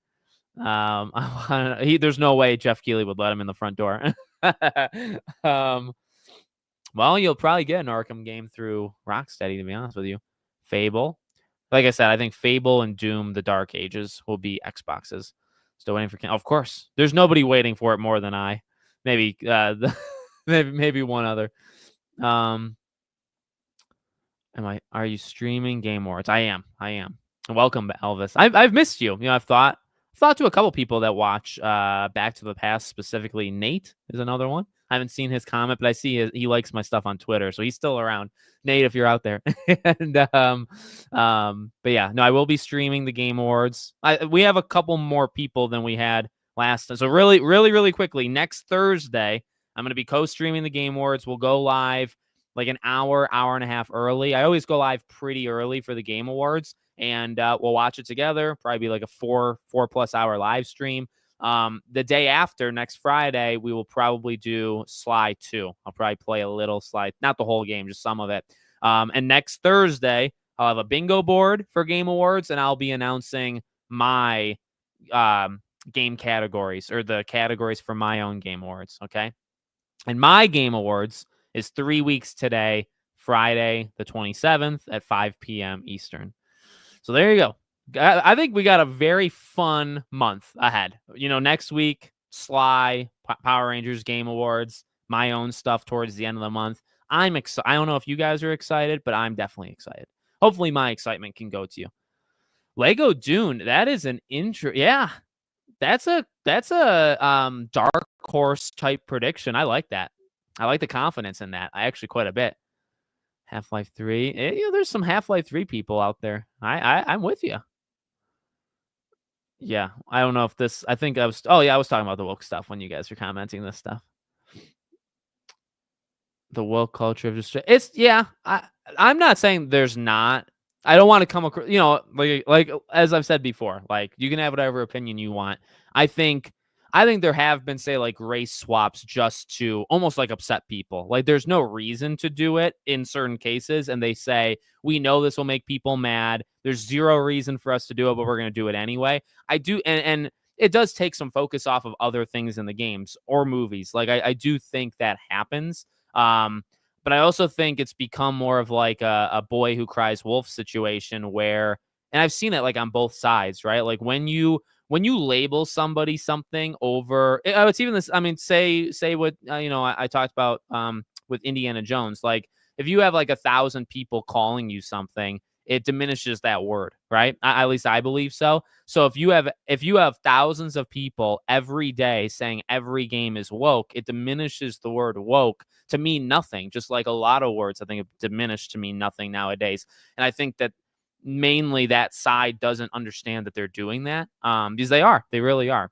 Speaker 1: There's no way Jeff Keighley would let him in the front door. Well, you'll probably get an Arkham game through Rocksteady, to be honest with you. Fable. Like I said, I think Fable and Doom, The Dark Ages, will be Xboxes. Still waiting for... Of course. There's nobody waiting for it more than I. Maybe maybe one other. Are you streaming Game Awards? I am. Welcome, Elvis. I've missed you. I've thought Thought to a couple people that watch Back to the Past, specifically Nate is another one. I haven't seen his comment, but I see he likes my stuff on Twitter, so he's still around. Nate, if you're out there. And but yeah, no, I will be streaming the Game Awards. We have a couple more people than we had last time. So really quickly, next Thursday, I'm going to be co-streaming the Game Awards. We'll go live like an hour and a half early. I always go live pretty early for the Game Awards, and we'll watch it together. Probably be like a 4+ hour live stream. The day after, next Friday, we will probably do Sly 2. I'll probably play a little Sly, not the whole game, just some of it. And next Thursday, I'll have a bingo board for Game Awards, and I'll be announcing my game categories, or the categories for my own Game Awards. Okay. And my Game Awards is 3 weeks today, Friday, the 27th at 5 p.m. Eastern. So there you go. I think we got a very fun month ahead. Next week, Sly, Power Rangers Game Awards, my own stuff towards the end of the month. I'm excited. I don't know if you guys are excited, but I'm definitely excited. Hopefully my excitement can go to you. Lego Dune, that is an intro. Yeah, that's a dark horse type prediction. I like that. I like the confidence in that. I actually quite a bit. Half-Life 3. There's some Half-Life 3 people out there. I'm with you. Yeah, I don't know if this. I think I was. Oh yeah, I was talking about the woke stuff when you guys were commenting this stuff. The woke culture of just. It's yeah. I'm not saying there's not. I don't want to come across. Like as I've said before, like you can have whatever opinion you want. I think there have been, say, like race swaps just to almost like upset people. Like there's no reason to do it in certain cases. And they say, we know this will make people mad. There's zero reason for us to do it, but we're going to do it anyway. I do. And it does take some focus off of other things in the games or movies. Like I do think that happens. But I also think it's become more of like a boy who cries wolf situation where, and I've seen it like on both sides, right? Like when you label somebody something over, it's even this. I mean, say what I talked about with Indiana Jones. Like if you have like 1,000 people calling you something, it diminishes that word, right? At least I believe so. So if you have thousands of people every day saying every game is woke, it diminishes the word woke to mean nothing. Just like a lot of words, I think, have diminished to mean nothing nowadays. And I think that mainly that side doesn't understand that they're doing that, because they really are.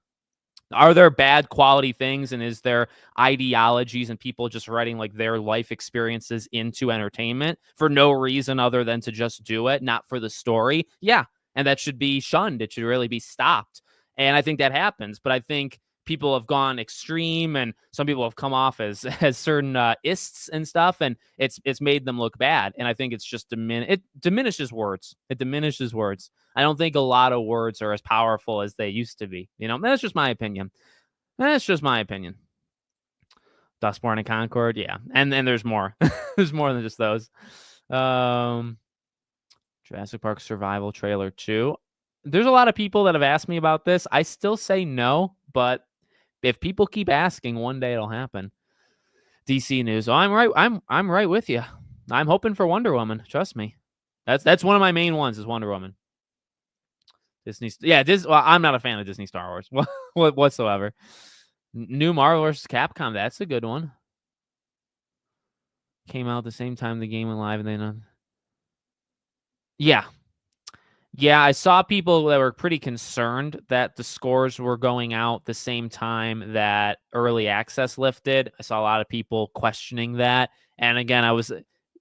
Speaker 1: Are there bad quality things, and is there ideologies and people just writing like their life experiences into entertainment for no reason other than to just do it, not for the story? Yeah, and that should be shunned. It should really be stopped. And I think that happens, but I think people have gone extreme, and some people have come off as certain ists and stuff, and it's made them look bad. And I think it's just it diminishes words. It diminishes words. I don't think a lot of words are as powerful as they used to be. That's just my opinion. Dustborn and Concord, yeah, and there's more. There's more than just those. Jurassic Park Survival Trailer 2. There's a lot of people that have asked me about this. I still say no, but if people keep asking, one day it'll happen. DC News. Oh, I'm right. I'm right with you. I'm hoping for Wonder Woman. Trust me. That's one of my main ones is Wonder Woman. Disney. Yeah, well, I'm not a fan of Disney Star Wars whatsoever. New Marvel vs. Capcom. That's a good one. Came out at the same time the game went live, and then yeah. Yeah, I saw people that were pretty concerned that the scores were going out the same time that early access lifted. I saw a lot of people questioning that. And again,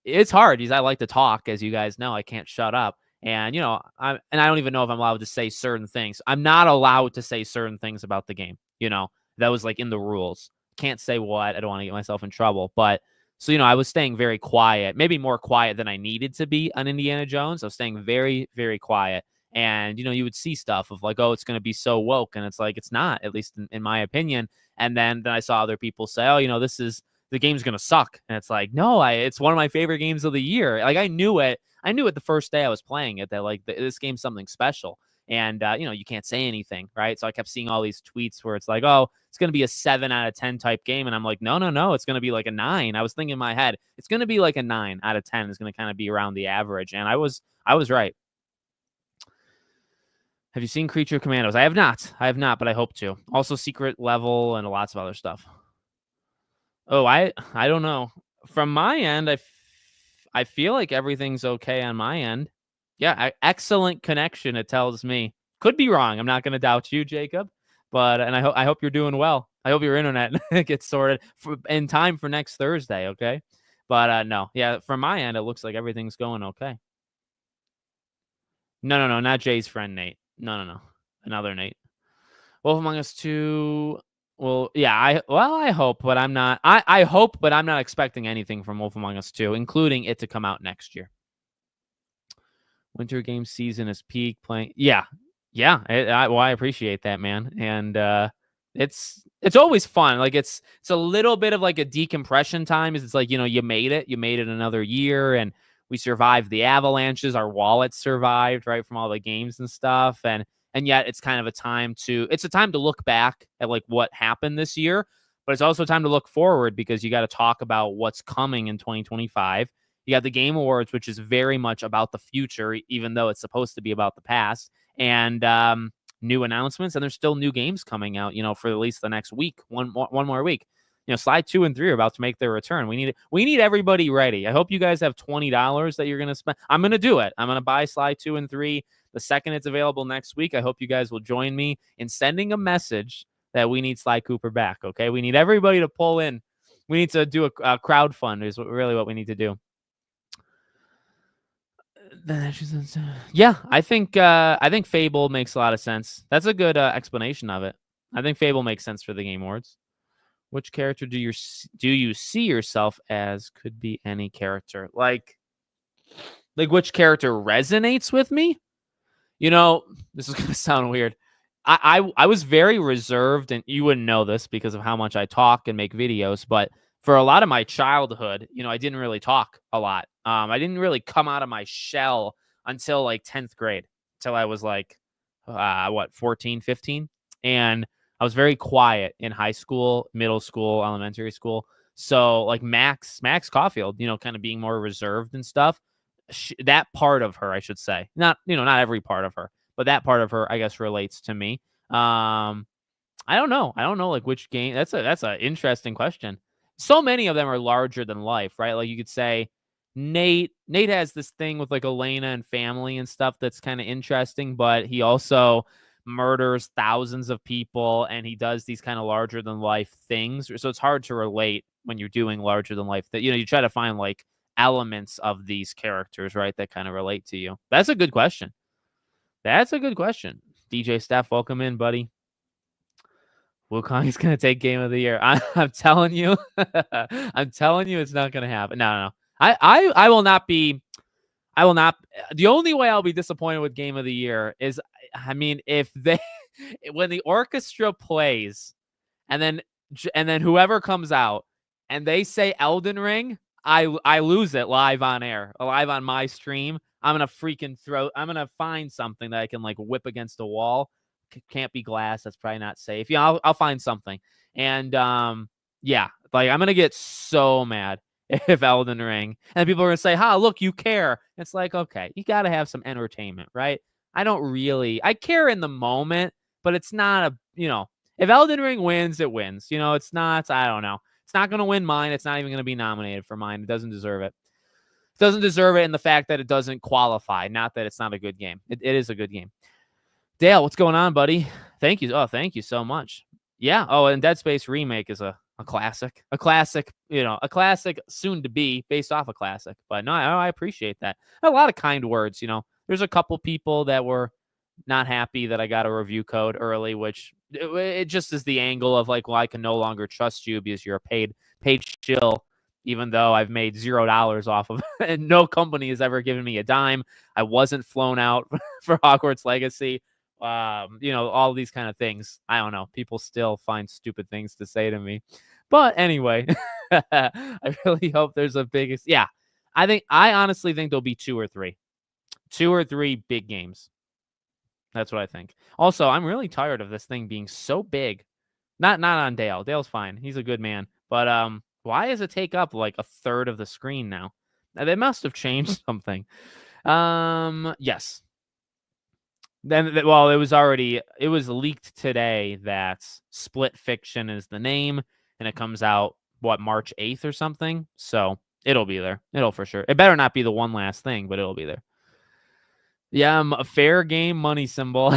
Speaker 1: it's hard because I like to talk, as you guys know. I can't shut up. And, I don't even know if I'm allowed to say certain things. I'm not allowed to say certain things about the game. That was like in the rules. Can't say what. I don't want to get myself in trouble. But so, I was staying very quiet, maybe more quiet than I needed to be on Indiana Jones. I was staying very, very quiet. And, you would see stuff of like, oh, it's going to be so woke. And it's like, it's not, at least in my opinion. And then I saw other people say, oh, the game's going to suck. And it's like, no, it's one of my favorite games of the year. Like I knew it the first day I was playing it, that like this game's something special. And, you can't say anything, right? So I kept seeing all these tweets where it's like, oh, it's going to be a 7 out of 10 type game. And I'm like, no, it's going to be like a 9. I was thinking in my head, it's going to be like a 9 out of 10. It's going to kind of be around the average. And I was right. Have you seen Creature Commandos? I have not. But I hope to. Also, Secret Level and lots of other stuff. Oh, I don't know. From my end, I feel like everything's okay on my end. Yeah, excellent connection. It tells me. Could be wrong. I'm not going to doubt you, Jacob. But and I hope you're doing well. I hope your internet gets sorted in time for next Thursday. Okay. But no, yeah. From my end, it looks like everything's going okay. No, not Jay's friend Nate. No, another Nate. Wolf Among Us 2. Well, yeah, I hope, but I'm not. I hope, but I'm not expecting anything from Wolf Among Us 2, including it to come out next year. Winter game season is peak playing. Yeah, yeah. I appreciate that, man. And it's always fun. Like it's a little bit of like a decompression time. It's like you made it. You made it another year, and we survived the avalanches. Our wallets survived, right, from all the games and stuff. And yet it's kind of a time to look back at like what happened this year, but it's also time to look forward because you got to talk about what's coming in 2025. You got the Game Awards, which is very much about the future, even though it's supposed to be about the past, and new announcements. And there's still new games coming out, for at least the next week, one more week. Sly 2 and 3 are about to make their return. We need everybody ready. I hope you guys have $20 that you're going to spend. I'm going to do it. I'm going to buy Sly 2 and 3 the second it's available next week. I hope you guys will join me in sending a message that we need Sly Cooper back, okay? We need everybody to pull in. We need to do a crowdfund is really what we need to do. Yeah, I think Fable makes a lot of sense. That's a good explanation of it. I think Fable makes sense for the Game Awards. Which character do you see yourself as? Could be any character. Like which character resonates with me? This is gonna sound weird. I was very reserved, and you wouldn't know this because of how much I talk and make videos, but for a lot of my childhood, I didn't really talk a lot. I didn't really come out of my shell until like 10th grade, till I was like, 14, 15. And I was very quiet in high school, middle school, elementary school. So like Max Caulfield, kind of being more reserved and stuff. That part of her, I should say, not every part of her, but that part of her, I guess, relates to me. I don't know like which game. That's an interesting question. So many of them are larger than life, right? Like you could say Nate has this thing with like Elena and family and stuff that's kind of interesting, but he also murders thousands of people and he does these kind of larger than life things. So it's hard to relate when you're doing larger than life that you try to find like elements of these characters, right, that kind of relate to you. That's a good question. DJ Steph, welcome in, buddy. Wukong's gonna take Game of the Year. I'm telling you, it's not gonna happen. No. I will not be. I will not. The only way I'll be disappointed with Game of the Year is, if when the orchestra plays, and then whoever comes out and they say Elden Ring, I lose it live on air, live on my stream. I'm gonna find something that I can like whip against a wall. Can't be glass. That's probably not safe. Yeah, I'll find something. And yeah, like I'm gonna get so mad if Elden Ring, and people are gonna say, look, you care." It's like, okay, you gotta have some entertainment, right? I care in the moment, but it's not if Elden Ring wins, it wins. It's not. I don't know. It's not gonna win mine. It's not even gonna be nominated for mine. It doesn't deserve it. It doesn't deserve it in the fact that it doesn't qualify. Not that it's not a good game. It is a good game. Dale, what's going on, buddy? Thank you. Oh, thank you so much. Yeah. Oh, and Dead Space Remake is a classic. A classic, a classic soon to be based off a classic. But no, I appreciate that. A lot of kind words, There's a couple people that were not happy that I got a review code early, which it just is the angle of like, well, I can no longer trust you because you're a paid shill, even though I've made $0 off of it. And no company has ever given me a dime. I wasn't flown out for Hogwarts Legacy. All these kind of things. I don't know. People still find stupid things to say to me. But anyway, I really hope there's a biggest. Yeah, I honestly think there'll be two or three big games. That's what I think. Also, I'm really tired of this thing being so big. Not on Dale. Dale's fine. He's a good man. But why does it take up like a third of the screen now? They must have changed something. Yes. Well, it was leaked today that Split Fiction is the name, and it comes out what March 8th or something. So it'll be there. It'll for sure. It better not be the one last thing, but it'll be there. Yeah, a fair game money symbol.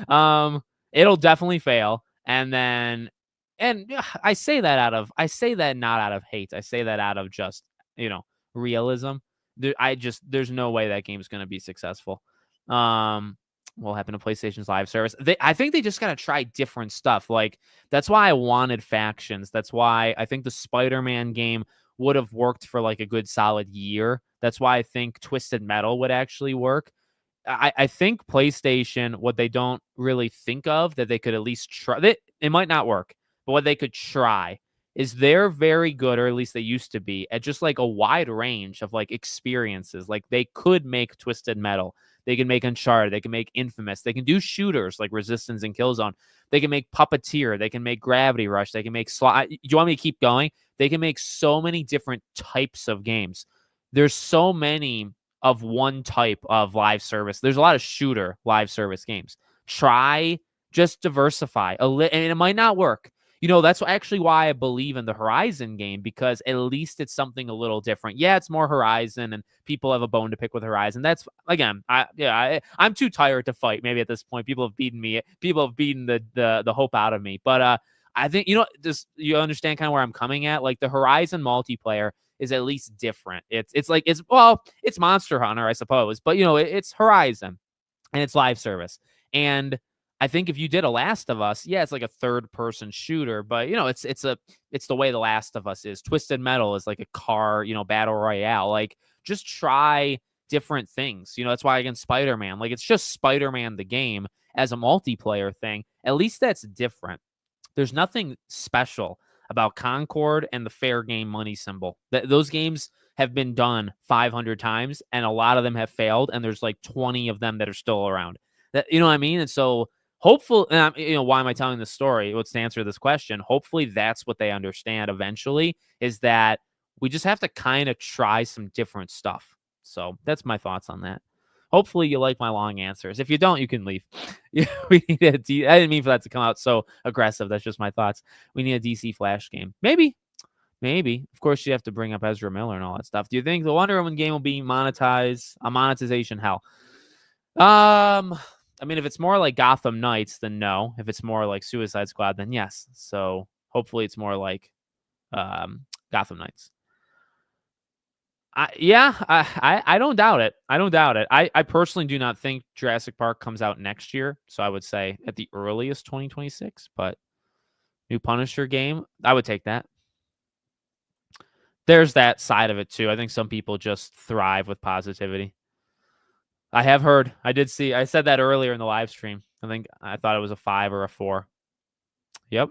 Speaker 1: um, it'll definitely fail, and then, I say that not out of hate. I say that out of just you know realism. There's no way that game's gonna be successful. Um, what happened to PlayStation's live service? I think they just gotta try different stuff. Like that's why I wanted factions. That's why I think the Spider-Man game would have worked for like a good solid year. That's why I think Twisted Metal would actually work. I think PlayStation, what they don't really think of that they could at least try, it might not work, but what they could try is they're very good, or at least they used to be, at just like a wide range of like experiences. Like they could make Twisted Metal, they can make Uncharted, they can make Infamous, they can do shooters like Resistance and Killzone, they can make Puppeteer, they can make Gravity Rush, they can make Slot. Do you want me to keep going? They can make so many different types of games. There's so many of one type of live service. There's a lot of shooter live service games. Try just diversify and it might not work. That's actually why I believe in the Horizon game, because at least it's something a little different. Yeah, it's more Horizon, and people have a bone to pick with Horizon. That's again, I'm too tired to fight. Maybe at this point, people have beaten me. People have beaten the hope out of me. But I think you understand kind of where I'm coming at. Like the Horizon multiplayer is at least different. It's Monster Hunter, I suppose, but it's Horizon and it's live service. And I think if you did a Last of Us, yeah, it's like a third person shooter, but it's the way the Last of Us is. Twisted Metal is like a car, battle royale. Like just try different things. That's why against Spider-Man, like it's just Spider-Man the game as a multiplayer thing. At least that's different. There's nothing special about Concord and the fair game money symbol. Those games have been done 500 times, and a lot of them have failed, and there's like 20 of them that are still around. You know what I mean? And so hopefully, why am I telling this story? What's to answer this question? Hopefully that's what they understand eventually, is that we just have to kind of try some different stuff. So that's my thoughts on that. Hopefully you like my long answers. If you don't, you can leave. We need I didn't mean for that to come out so aggressive. That's just my thoughts. We need a DC Flash game. Maybe. Of course, you have to bring up Ezra Miller and all that stuff. Do you think the Wonder Woman game will be monetized? A monetization hell. I mean, if it's more like Gotham Knights, then no. If it's more like Suicide Squad, then yes. So hopefully it's more like Gotham Knights. I don't doubt it. I personally do not think Jurassic Park comes out next year. So I would say at the earliest 2026, but new Punisher game, I would take that. There's that side of it too. I think some people just thrive with positivity. I have heard. I said that earlier in the live stream. I thought it was a 5 or a 4. Yep.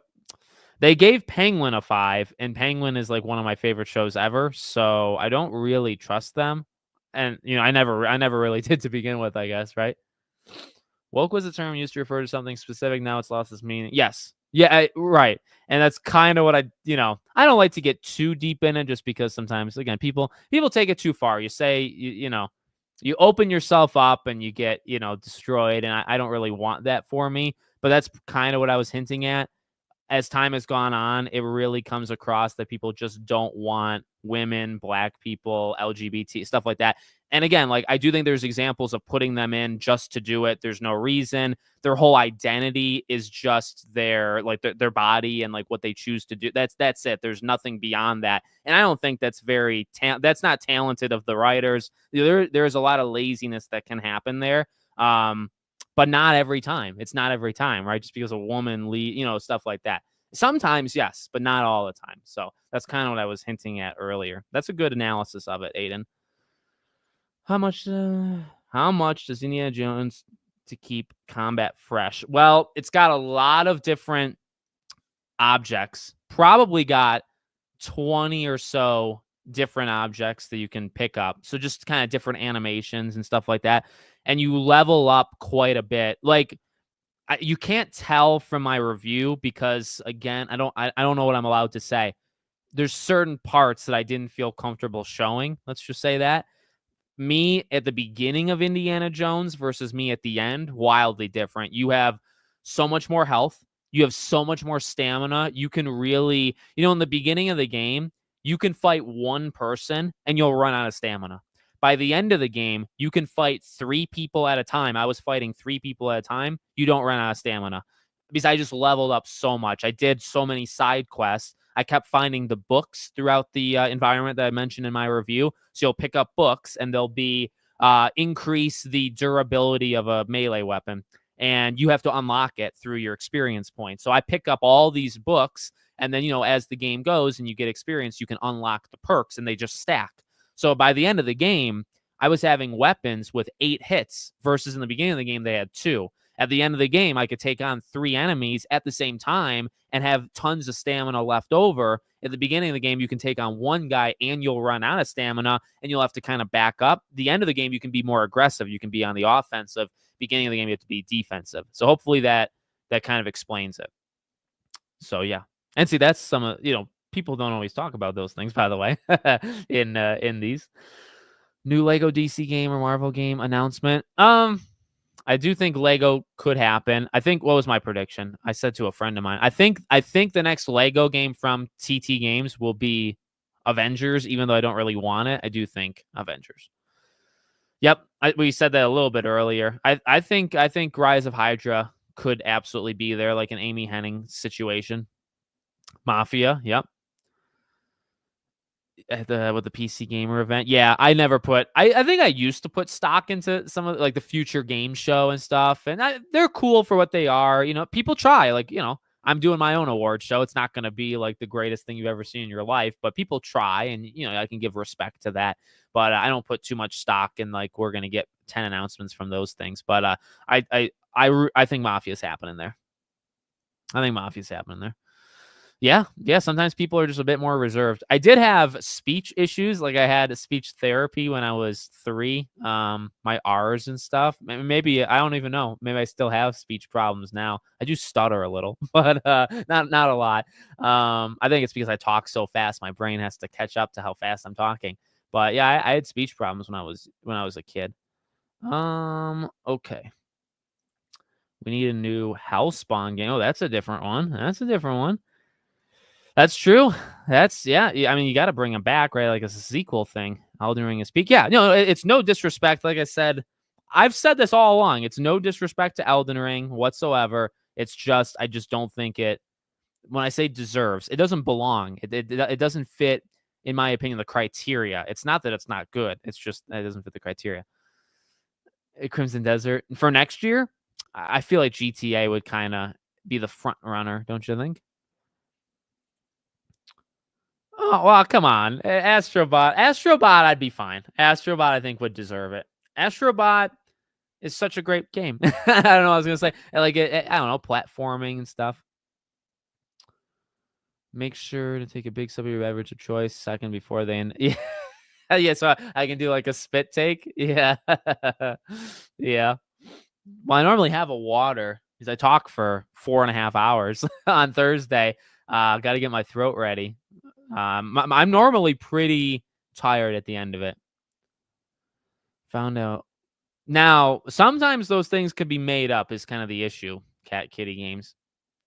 Speaker 1: They gave Penguin a 5, and Penguin is like one of my favorite shows ever. So I don't really trust them. And I never really did to begin with, I guess, right? Woke was a term used to refer to something specific. Now it's lost its meaning. Yes. Yeah, right. And that's kind of what I don't like to get too deep in it, just because sometimes, again, people take it too far. You say, you open yourself up and you get, destroyed. And I don't really want that for me. But that's kind of what I was hinting at. As time has gone on, it really comes across that people just don't want women, black people, LGBT, stuff like that. And again, like I do think there's examples of putting them in just to do it. There's no reason. Their whole identity is just their their body and like what they choose to do. That's it. There's nothing beyond that. And I don't think that's that's not talented of the writers. There's a lot of laziness that can happen there. But not every time. It's not every time, right? Just because a woman stuff like that. Sometimes, yes, but not all the time. So that's kind of what I was hinting at earlier. That's a good analysis of it, Aiden. How much does Indiana Jones to keep combat fresh? Well, it's got a lot of different objects. Probably got 20 or so different objects that you can pick up. So just kind of different animations and stuff like that. And you level up quite a bit. Like you can't tell from my review because again, I don't know what I'm allowed to say. There's certain parts that I didn't feel comfortable showing. Let's just say that. me at the beginning of Indiana Jones versus me at the end, wildly different. You have so much more health. You have so much more stamina. You can really, in the beginning of the game, you can fight one person and you'll run out of stamina. By the end of the game, you can fight 3 people at a time. I was fighting 3 people at a time. You don't run out of stamina because I just leveled up so much. I did so many side quests. I kept finding the books throughout the environment that I mentioned in my review. So you'll pick up books and they'll be increase the durability of a melee weapon. And you have to unlock it through your experience points. So I pick up all these books. And then, as the game goes and you get experience, you can unlock the perks and they just stack. So by the end of the game, I was having weapons with 8 hits versus in the beginning of the game, they had 2. At the end of the game, I could take on 3 enemies at the same time and have tons of stamina left over. At the beginning of the game, you can take on one guy and you'll run out of stamina and you'll have to kind of back up. The end of the game, you can be more aggressive. You can be on the offensive. Beginning of the game, you have to be defensive. So hopefully that kind of explains it. So yeah. And see, that's some of, people don't always talk about those things, by the way, in these. New Lego DC game or Marvel game announcement. I do think Lego could happen. I think, what was my prediction? I said to a friend of mine, I think the next Lego game from TT Games will be Avengers, even though I don't really want it. I do think Avengers. Yep, we said that a little bit earlier. I think Rise of Hydra could absolutely be there, like an Amy Hennig situation. Mafia, yep. With the PC Gamer event. Yeah, I never put. I think I used to put stock into some of like the future game show and stuff, and they're cool for what they are. People try. Like, I'm doing my own award show. It's not going to be like the greatest thing you've ever seen in your life, but people try, and I can give respect to that. But I don't put too much stock in like we're going to get 10 announcements from those things. But I think Mafia's happening there. Yeah. Sometimes people are just a bit more reserved. I did have speech issues. Like I had a speech therapy when I was 3, my R's and stuff. Maybe, I don't even know. Maybe I still have speech problems now. I do stutter a little, but not a lot. I think it's because I talk so fast. My brain has to catch up to how fast I'm talking. But yeah, I had speech problems when I was a kid. Okay. We need a new Hellspawn game. Oh, that's a different one. That's true. Yeah. I mean, you got to bring them back, right? Like it's a sequel thing. Elden Ring is peak. Yeah. No, it's no disrespect. Like I said, I've said this all along. It's no disrespect to Elden Ring whatsoever. It's just, I just don't think it. When I say deserves, it doesn't belong. It doesn't fit, in my opinion, the criteria. It's not that it's not good. It's just it doesn't fit the criteria. Crimson Desert for next year. I feel like GTA would kind of be the front runner, don't you think? Oh, well, come on. Astrobot, I'd be fine. Astrobot, I think, would deserve it. Astrobot is such a great game. I don't know what I was going to say. Like, I don't know, platforming and stuff. Make sure to take a big sip of your beverage of choice second before they end. Yeah. Yeah, so I can do like a spit take. Yeah. Yeah. Well, I normally have a water because I talk for 4.5 hours on Thursday. Got to get my throat ready. I'm normally pretty tired at the end of it. Found out. Now, sometimes those things could be made up is kind of the issue, Cat Kitty games.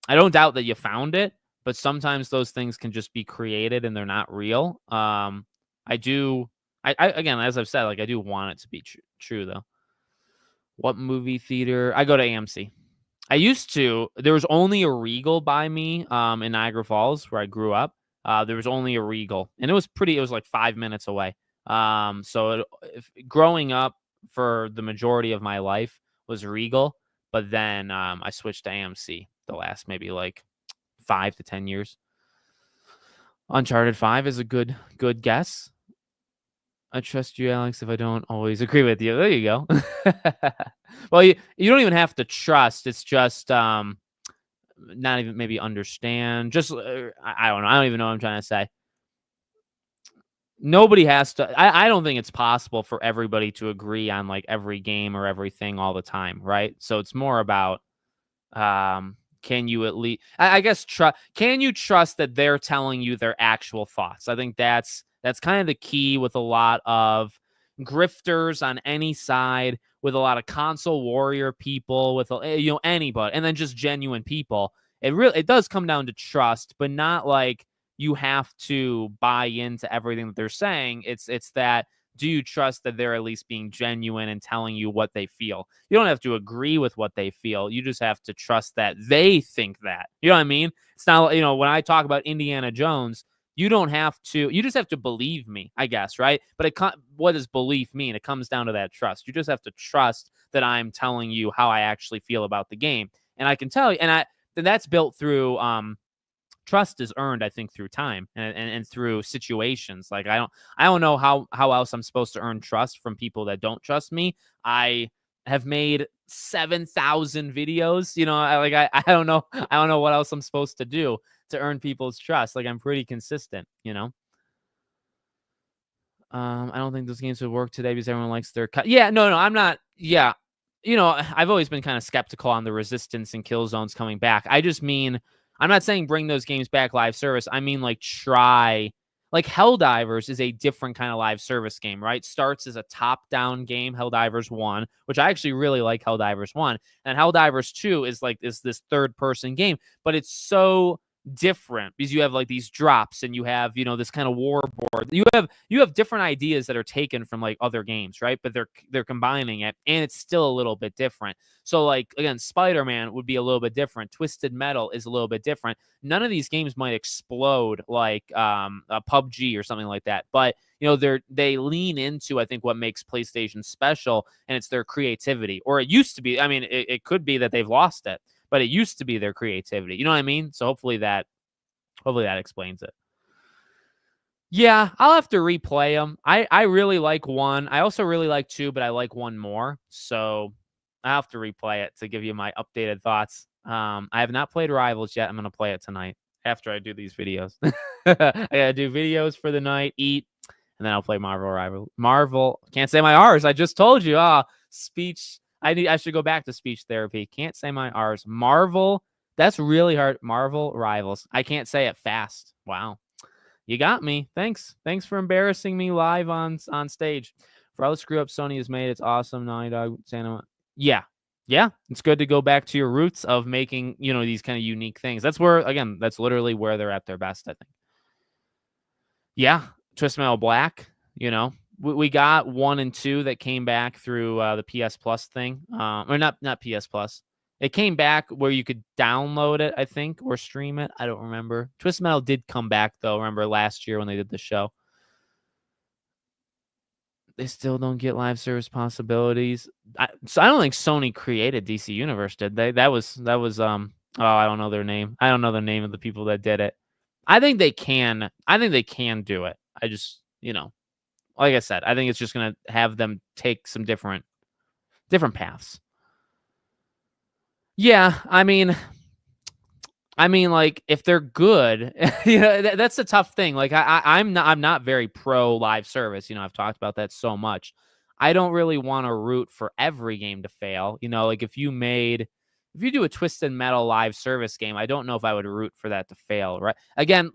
Speaker 1: I don't doubt that you found it, but sometimes those things can just be created and they're not real. I again, as I've said, like I do want it to be true though. What movie theater? I go to AMC. I used to. There was only a Regal by me in Niagara Falls where I grew up. There was only a Regal, and it was like 5 minutes away. Growing up for the majority of my life was Regal, but then I switched to AMC the last maybe like 5 to 10 years. Uncharted 5 is a good guess. I trust you, Alex, if I don't always agree with you. There you go. Well, you don't even have to trust. It's just not even maybe understand. Just I don't know. I don't even know what I'm trying to say. Nobody has to. I don't think it's possible for everybody to agree on like every game or everything all the time, right? So it's more about can you at least, I guess, can you trust that they're telling you their actual thoughts? I think that's kind of the key with a lot of grifters on any side, with a lot of console warrior people, with anybody, and then just genuine people. It does come down to trust, but not like you have to buy into everything that they're saying. It's that, do you trust that they're at least being genuine and telling you what they feel? You don't have to agree with what they feel. You just have to trust that they think that. You know what I mean? It's not, when I talk about Indiana Jones, you just have to believe me, I guess, right? But what does belief mean? It comes down to that trust. You just have to trust that I'm telling you how I actually feel about the game. And I can tell you, and that's built through, trust is earned, I think, through time and through situations. Like, I don't know how else I'm supposed to earn trust from people that don't trust me. I have made 7,000 videos. I don't know what else I'm supposed to do to earn people's trust. Like, I'm pretty consistent. I don't think those games would work today because everyone likes their cut. Yeah, no, I'm not. Yeah, I've always been kind of skeptical on the Resistance and Killzones coming back. I just mean, I'm not saying bring those games back live service. I mean, like, try. Like, Helldivers is a different kind of live service game, right? Starts as a top-down game, Helldivers 1, which I actually really like Helldivers 1. And Helldivers 2 is this third-person game, but it's so different because you have like these drops and you have this kind of war board. You have different ideas that are taken from like other games, right? But they're combining it, and it's still a little bit different. So, like, again, Spider-Man would be a little bit different. Twisted Metal is a little bit different. None of these games might explode like a PUBG or something like that, but they lean into, I think, what makes PlayStation special, and it's their creativity. Or it used to be. I mean, it could be that they've lost it, but it used to be their creativity. You know what I mean? So hopefully that explains it. Yeah, I'll have to replay them. I really like 1. I also really like 2, but I like 1 more. So I have to replay it to give you my updated thoughts. I have not played Rivals yet. I'm going to play it tonight after I do these videos. I got to do videos for the night, eat, and then I'll play Marvel. Can't say my R's. I just told you. Speech. I should go back to speech therapy. Can't say my R's. Marvel. That's really hard. Marvel Rivals. I can't say it fast. Wow. You got me. Thanks for embarrassing me live on stage. For all the screw up Sony has made, it's awesome. Naughty Dog, Santa. Yeah. It's good to go back to your roots of making, these kind of unique things. That's literally where they're at their best, I think. Yeah. Twisted Metal Black, we got 1 and 2 that came back through the PS Plus thing. Or not PS Plus. It came back where you could download it, I think, or stream it. I don't remember. Twisted Metal did come back, though. Remember last year when they did the show? They still don't get live service possibilities. So I don't think Sony created DC Universe, did they? That was I don't know their name. I don't know the name of the people that did it. I think they can do it. I just, like I said, I think it's just going to have them take some different paths. Yeah, I mean, like, if they're good, that's a tough thing. Like, I'm not very pro live service. I've talked about that so much. I don't really want to root for every game to fail. Like, if you do a Twisted Metal live service game, I don't know if I would root for that to fail. Right? Again,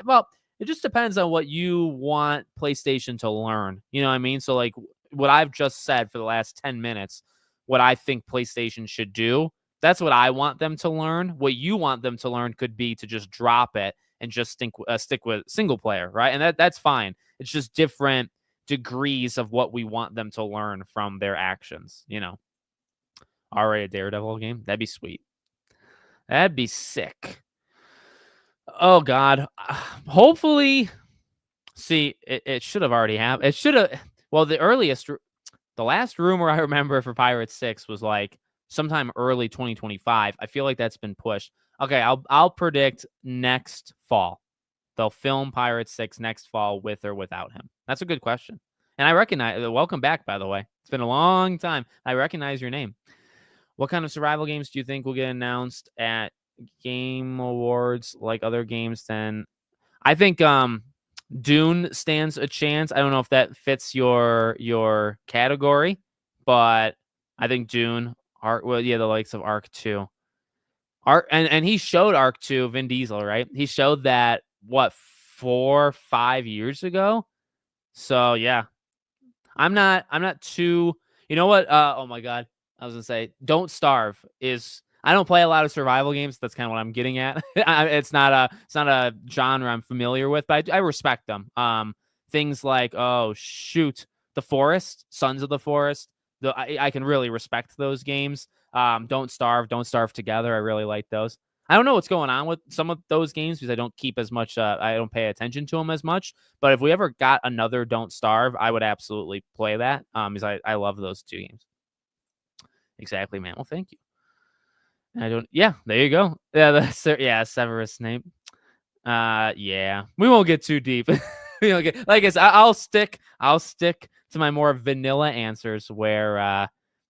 Speaker 1: well, it just depends on what you want PlayStation to learn. You know what I mean? So, like, what I've just said for the last 10 minutes, what I think PlayStation should do, that's what I want them to learn. What you want them to learn could be to just drop it and just stick with single player, right? And that's fine. It's just different degrees of what we want them to learn from their actions, R-rated Daredevil game, that'd be sweet. That'd be sick. Oh, God. Hopefully, see, it should have already happened. It should have, well, the last rumor I remember for Pirates 6 was like sometime early 2025. I feel like that's been pushed. Okay, I'll predict next fall. They'll film Pirates 6 next fall with or without him. That's a good question. And I recognize, welcome back, by the way. It's been a long time. I recognize your name. What kind of survival games do you think will get announced at Game Awards like other games? Then I think Dune stands a chance. I don't know if that fits your category, but I think Dune, the likes of Arc 2. And he showed Arc 2, Vin Diesel, right? He showed that 4 or 5 years ago. So yeah, I'm not too. You know what? Oh my god, I was gonna say, Don't Starve is. I don't play a lot of survival games. That's kind of what I'm getting at. It's not a genre I'm familiar with, but I respect them. Things like, oh shoot, The Forest, Sons of the Forest. I can really respect those games. Don't Starve Together. I really like those. I don't know what's going on with some of those games because I don't keep as much. I don't pay attention to them as much. But if we ever got another Don't Starve, I would absolutely play that. Because I love those two games. Exactly, man. Well, thank you. I don't. Yeah, there you go. Yeah, Severus Snape. Yeah, we won't get too deep. Like I said, I'll stick to my more vanilla answers where,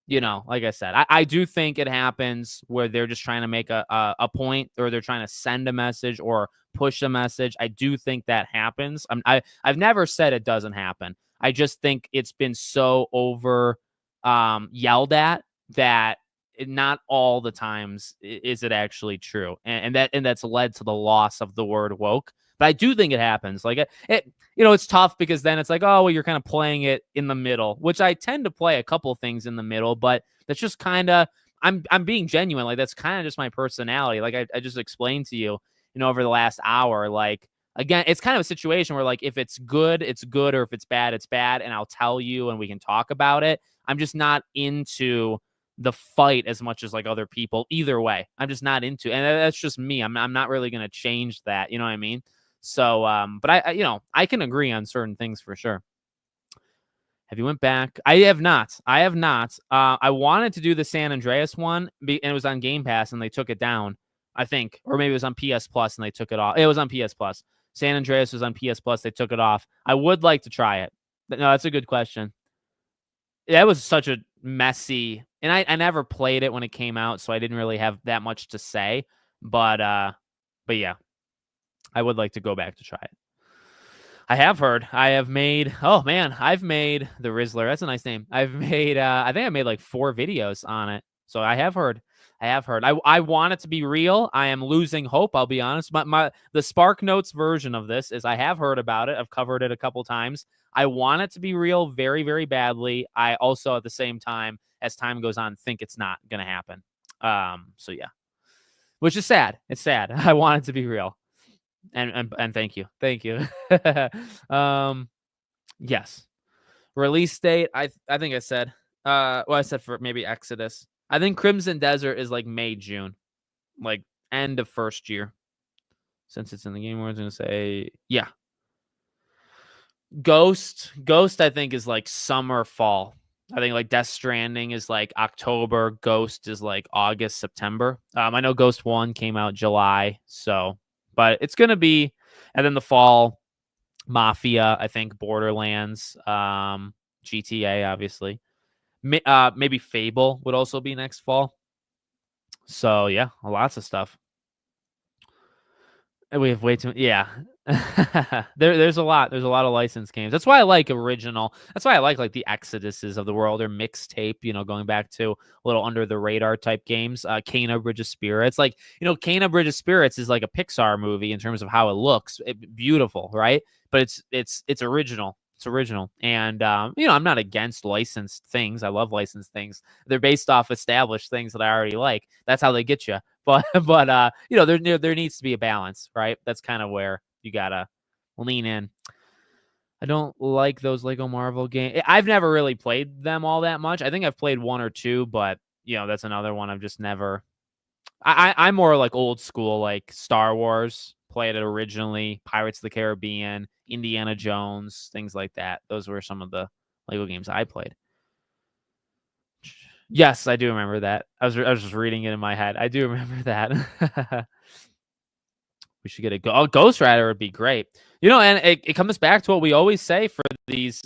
Speaker 1: like I said, I do think it happens where they're just trying to make a point or they're trying to send a message or push a message. I do think that happens. I've never said it doesn't happen. I just think it's been so over yelled at that not all the times is it actually true, and that's led to the loss of the word woke. But I do think it happens. Like it's tough because then it's like, oh, well, you're kind of playing it in the middle, which I tend to play a couple things in the middle, but that's just kind of I'm being genuine. Like that's kind of just my personality. Like I just explained to you, over the last hour. Like again, it's kind of a situation where like if it's good, it's good, or if it's bad, it's bad, and I'll tell you and we can talk about it. I'm just not into the fight as much as like other people either way. I'm just not into it. And that's just me. I'm not really going to change that. You know what I mean? So, but I can agree on certain things for sure. Have you went back? I have not. I wanted to do the San Andreas one and it was on Game Pass and they took it down, I think, or maybe it was on PS Plus and they took it off. It was on PS Plus. San Andreas was on PS Plus. They took it off. I would like to try it. No, that's a good question. That was such a messy, and I never played it when it came out, so I didn't really have that much to say. But yeah, I would like to go back to try it. I have heard. I have made. Oh man, I've made the Rizzler. That's a nice name. I've made. I think I made like 4 videos on it. So I have heard. I want it to be real. I am losing hope. I'll be honest. The Spark Notes version of this is I have heard about it. I've covered it a couple times. I want it to be real very, very badly. I also, at the same time, as time goes on, think it's not going to happen. So yeah, which is sad. It's sad. I want it to be real. And thank you. Yes. Release date. I think I said. I said for maybe Exodus. I think Crimson Desert is like May, June, like end of first year. Since it's in the Game Awards, I'm gonna say yeah. Ghost, I think is like summer, fall. I think like Death Stranding is like October. Ghost is like August, September. I know Ghost 1 came out July, so but it's gonna be, and then the fall, Mafia, I think Borderlands, GTA, obviously. Maybe Fable would also be next fall. So yeah, lots of stuff. We have way too. Yeah, there's a lot. There's a lot of licensed games. That's why I like original. That's why I like the Exoduses of the world or mixtape. Going back to a little under the radar type games. Kena Bridge of Spirits. Like Kena Bridge of Spirits is like a Pixar movie in terms of how it looks. Beautiful, right? But it's original. It's original, and I'm not against licensed things. I love licensed things. They're based off established things that I already like. That's how they get you. But there needs to be a balance, right? That's kind of where you gotta lean in. I don't like those Lego Marvel games. I've never really played them all that much. I think I've played 1 or 2, but that's another one I've just never. I'm more like old school, like Star Wars. Played it originally, Pirates of the Caribbean, Indiana Jones, things like that. Those were some of the Lego games I played. Yes, I do remember that. I was just reading it in my head. I do remember that. We should get a Ghost Rider would be great. And it comes back to what we always say for these.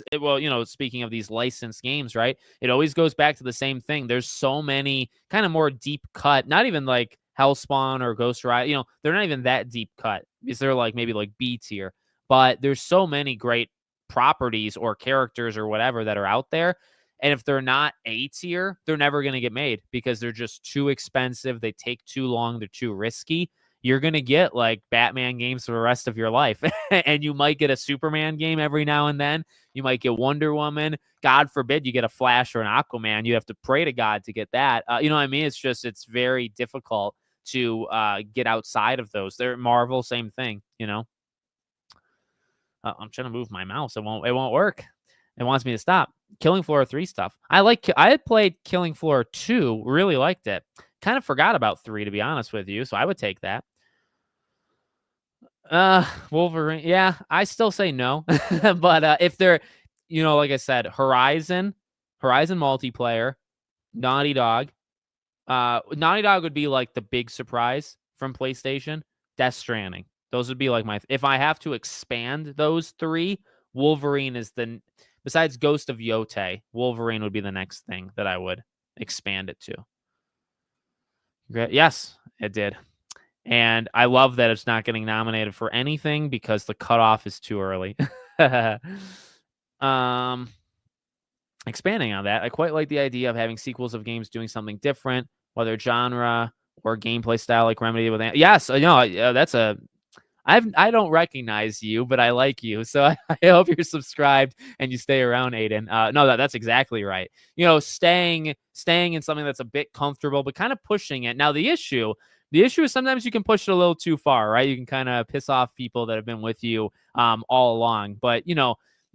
Speaker 1: Speaking of these licensed games, right? It always goes back to the same thing. There's so many kind of more deep cut, not even like Hellspawn or Ghost Rider. They're not even that deep cut because they're like maybe like B tier. But there's so many great properties or characters or whatever that are out there. And if they're not A tier, they're never going to get made because they're just too expensive. They take too long. They're too risky. you're going to get like Batman games for the rest of your life. And you might get a Superman game every now and then. You might get Wonder Woman. God forbid you get a Flash or an Aquaman. You have to pray to God to get that. You know what I mean? It's very difficult to get outside of those. They're Marvel, same thing, you know? I'm trying to move my mouse. It won't work. It wants me to stop. Killing Floor 3 stuff. I had played Killing Floor 2, really liked it. Kind of forgot about 3, to be honest with you, so I would take that. Wolverine. Yeah, I still say no. But if they're, like I said, Horizon multiplayer, Naughty Dog. Naughty Dog would be like the big surprise from PlayStation. Death Stranding. Those would be like if I have to expand those 3, Wolverine is besides Ghost of Yotei, Wolverine would be the next thing that I would expand it to. Yes, it did. And I love that it's not getting nominated for anything because the cutoff is too early. Expanding on that, I quite like the idea of having sequels of games doing something different, whether genre or gameplay style, like Remedy with. Yes, that's a. I don't recognize you, but I like you, so I hope you're subscribed and you stay around, Aiden. No, that's exactly right. Staying in something that's a bit comfortable, but kind of pushing it. Now, the issue is sometimes you can push it a little too far, right? You can kind of piss off people that have been with you all along, but you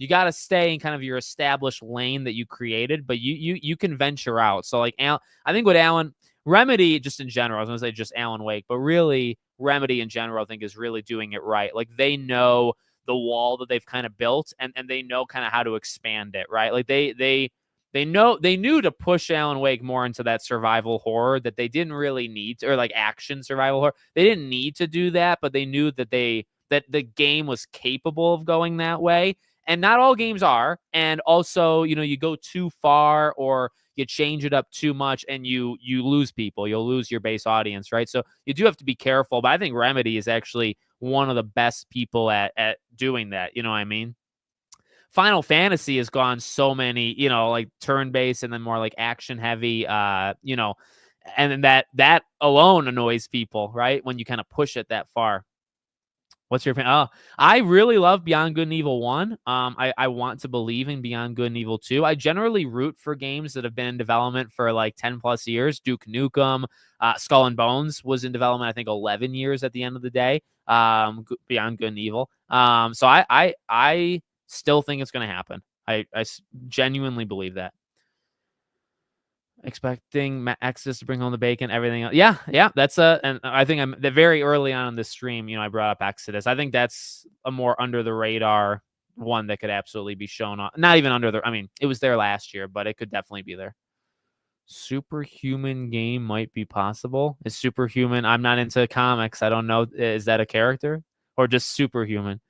Speaker 1: got to stay in kind of your established lane that you created, but you can venture out. So like I think what Remedy, just in general, I was going to say just Alan Wake, but really Remedy in general, I think is really doing it right. Like they know the wall that they've kind of built and they know kind of how to expand it, right? Like they knew to push Alan Wake more into that survival horror that they didn't really need to, or like action survival horror. They didn't need to do that, but they knew that that the game was capable of going that way. And not all games are. And also, you go too far or you change it up too much and you lose people. You'll lose your base audience, right? So you do have to be careful. But I think Remedy is actually one of the best people at doing that. You know what I mean? Final Fantasy has gone so many, like turn-based and then more like action-heavy, and then that alone annoys people, right? When you kind of push it that far. What's your opinion? Oh, I really love Beyond Good and Evil 1. I want to believe in Beyond Good and Evil 2. I generally root for games that have been in development for like 10 plus years. Duke Nukem, Skull and Bones was in development, I think 11 years at the end of the day. Beyond Good and Evil. So I still think it's going to happen. I genuinely believe that. Expecting Exodus to bring home the bacon, everything else. Yeah, that's and I think I'm very early on in the stream. I brought up Exodus. I think that's a more under the radar one that could absolutely be shown on. Not even under the. I mean, it was there last year, but it could definitely be there. Superhuman game might be possible. Is Superhuman? I'm not into comics. I don't know. Is that a character or just Superhuman?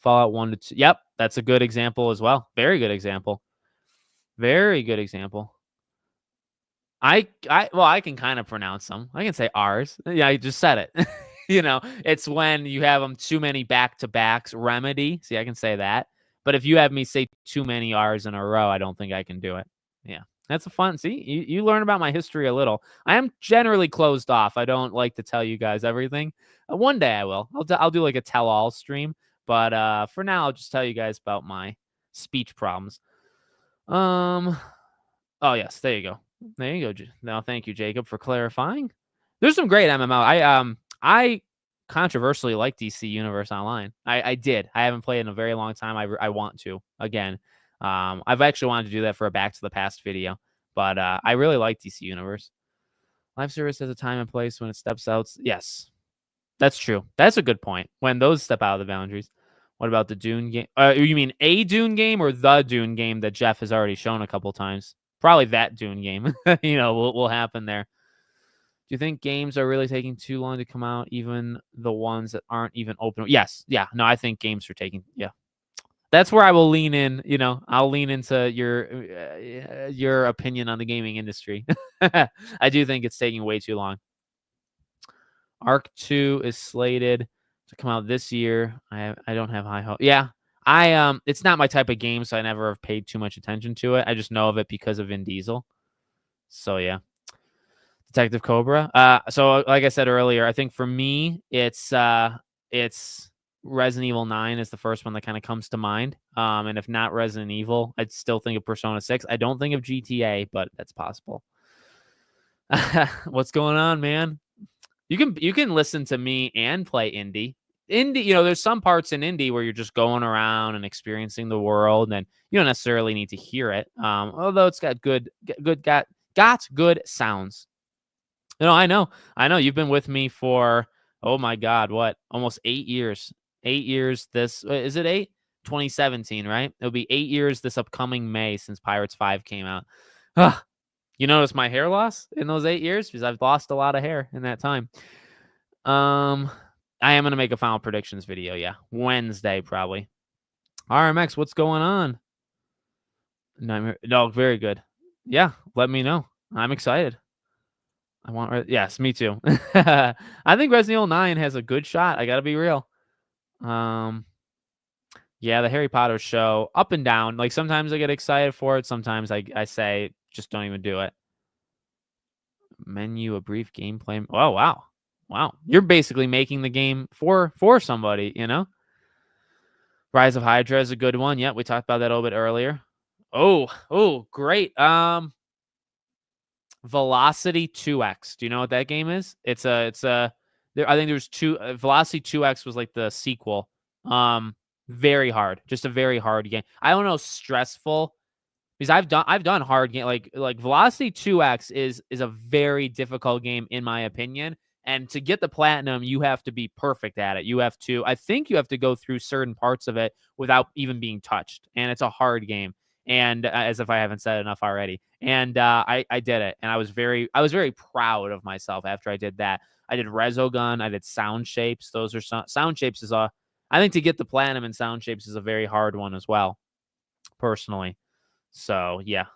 Speaker 1: Fallout 1 to 2. Yep, that's a good example as well. Very good example. Very good example. I can kind of pronounce them. I can say R's. Yeah, I just said it. It's when you have them too many back-to-backs. Remedy. See, I can say that. But if you have me say too many R's in a row, I don't think I can do it. Yeah, that's a fun. See, you learn about my history a little. I am generally closed off. I don't like to tell you guys everything. One day I will. I'll do like a tell-all stream. But for now, I'll just tell you guys about my speech problems. Oh yes, there you go. There you go. Now, thank you, Jacob, for clarifying. There's some great MMO. I controversially like DC Universe Online. I did. I haven't played in a very long time. I want to again. I've actually wanted to do that for a Back to the Past video, but I really like DC Universe. Live service has a time and place when it steps out. Yes, that's true. That's a good point. When those step out of the boundaries. What about the Dune game? You mean a Dune game or the Dune game that Jeff has already shown a couple times? Probably that Dune game, will happen there. Do you think games are really taking too long to come out, even the ones that aren't even open? Yes. Yeah. No, I think games are taking, yeah. That's where I will lean in, I'll lean into your opinion on the gaming industry. I do think it's taking way too long. Arc 2 is slated to come out this year. I don't have high hope. Yeah. It's not my type of game, so I never have paid too much attention to it. I just know of it because of Vin Diesel. So yeah. Detective Cobra. So like I said earlier, I think for me, it's Resident Evil 9 is the first one that kind of comes to mind. And if not Resident Evil, I'd still think of Persona 6. I don't think of GTA, but that's possible. What's going on, man? You can listen to me and play indie. Indie, there's some parts in indie where you're just going around and experiencing the world, and you don't necessarily need to hear it. Although it's got got good sounds. No, I know. You've been with me for, oh my God, what? Almost 8 years. 8 years. Is it eight? 2017, right? It'll be 8 years this upcoming May since Pirates 5 came out. Ugh. You notice my hair loss in those 8 years? Because I've lost a lot of hair in that time. I am gonna make a final predictions video, yeah. Wednesday, probably. RMX, what's going on? No, very good. Yeah, let me know. I'm excited. Yes, me too. I think Resident Evil 9 has a good shot. I gotta be real. Yeah, the Harry Potter show, up and down. Like sometimes I get excited for it. Sometimes I say just don't even do it. Menu, a brief gameplay. Oh wow, wow! You're basically making the game for somebody. Rise of Hydra is a good one. Yeah, we talked about that a little bit earlier. Oh, great. Velocity 2X. Do you know what that game is? I think there's two. Velocity 2X was like the sequel. Very hard. Just a very hard game. I don't know, stressful, because I've done hard game, like Velocity 2X is a very difficult game in my opinion. And to get the platinum, you have to be perfect at it. I think you have to go through certain parts of it without even being touched. And it's a hard game. And as if I haven't said enough already. And I did it, and I was very proud of myself after I did that. I did Resogun, I did Sound Shapes. Those are Sound Shapes I think to get the platinum in Sound Shapes is a very hard one as well, personally. So yeah,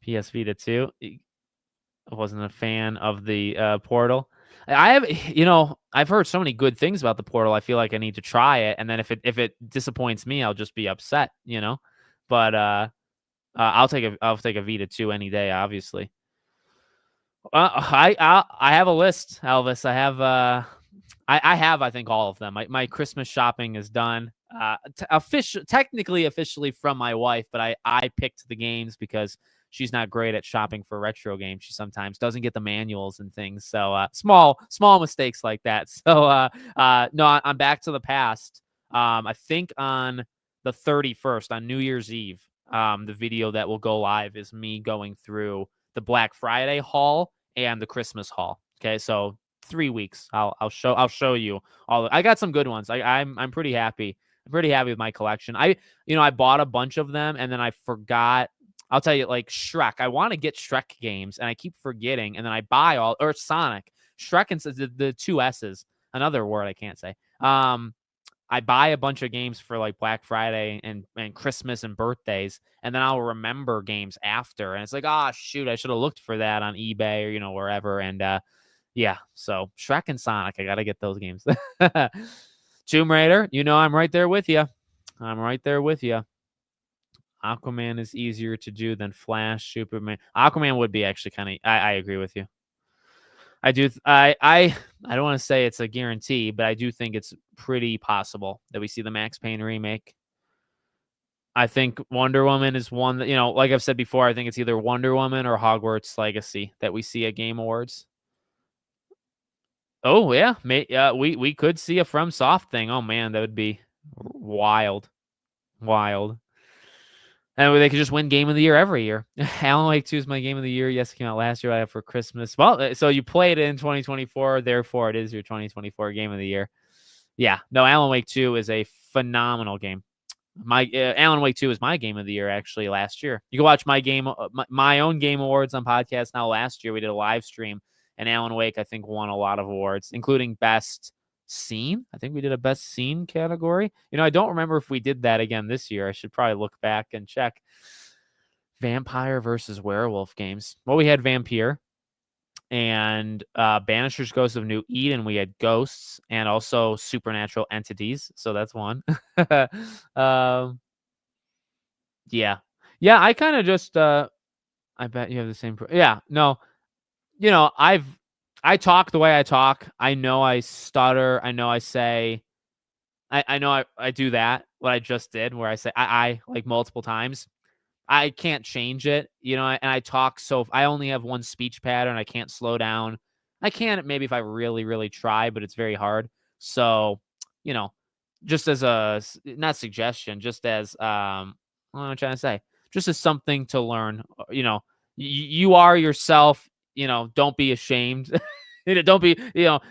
Speaker 1: PS Vita 2. I wasn't a fan of the Portal. I've heard so many good things about the Portal. I feel like I need to try it, and then if it disappoints me, I'll just be upset. But I'll take a Vita 2 any day, obviously. I have a list, Elvis. I have, I think, all of them. My Christmas shopping is done. Technically, officially from my wife, but I picked the games because she's not great at shopping for retro games. She sometimes doesn't get the manuals and things. So small mistakes like that. So no, I'm back to the past. I think on the 31st, on New Year's Eve, the video that will go live is me going through the Black Friday haul and the Christmas haul. Okay, so 3 weeks. I'll show you all. I got some good ones. I'm pretty happy. I'm pretty happy with my collection. I bought a bunch of them and then I forgot. I'll tell you, like Shrek. I want to get Shrek games and I keep forgetting. And then I buy or Sonic, Shrek, and the two S's. Another word I can't say. I buy a bunch of games for like Black Friday and Christmas and birthdays, and then I'll remember games after. And it's like, shoot, I should have looked for that on eBay or wherever. And yeah, so Shrek and Sonic, I gotta get those games. Tomb Raider, I'm right there with you. I'm right there with you. Aquaman is easier to do than Flash, Superman. Aquaman would be actually kind of. I agree with you. I do. I don't want to say it's a guarantee, but I do think it's pretty possible that we see the Max Payne remake. I think Wonder Woman is one that, like I've said before, I think it's either Wonder Woman or Hogwarts Legacy that we see at Game Awards. Oh yeah, we could see a From Soft thing. Oh man, that would be wild. And they could just win Game of the Year every year. Alan Wake 2 is my Game of the Year. Yes, it came out last year. I have for Christmas. Well, so you played it in 2024. Therefore, it is your 2024 Game of the Year. Yeah. No, Alan Wake 2 is a phenomenal game. Alan Wake 2 is my Game of the Year, actually, last year. You can watch my own Game Awards on podcast now. Last year, we did a live stream, and Alan Wake, I think, won a lot of awards, including Best Scene. I think we did a Best Scene category. I don't remember if we did that again this year. I should probably look back and check. Vampire versus Werewolf games. Well, we had Vampire and Banisher's Ghost of New Eden. We had Ghosts and also Supernatural Entities. So that's one. Yeah. I kind of just I bet you have the same. Yeah. No. I talk the way I talk. I know I stutter. I know I say, I know I do that, what I just did, where I say I like multiple times. I can't change it, and I talk so I only have one speech pattern. I can't slow down. I can maybe if I really, really try, but it's very hard. So, you know, just as not suggestion, just as what am I trying to say? Just as something to learn. You are yourself. Don't be ashamed. Don't be,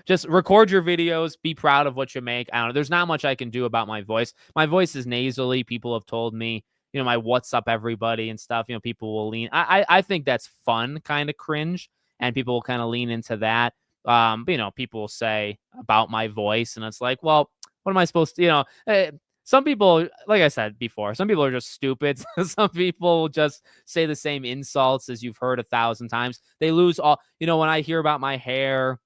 Speaker 1: just record your videos. Be proud of what you make. I don't know. There's not much I can do about my voice. My voice is nasally. People have told me, my what's up everybody and stuff, people will lean. I think that's fun, kind of cringe, and people will kind of lean into that. But, people will say about my voice, and it's like, well, what am I supposed to, some people, like I said before, some people are just stupid. Some people just say the same insults as you've heard 1,000 times. They lose all, when I hear about my hair,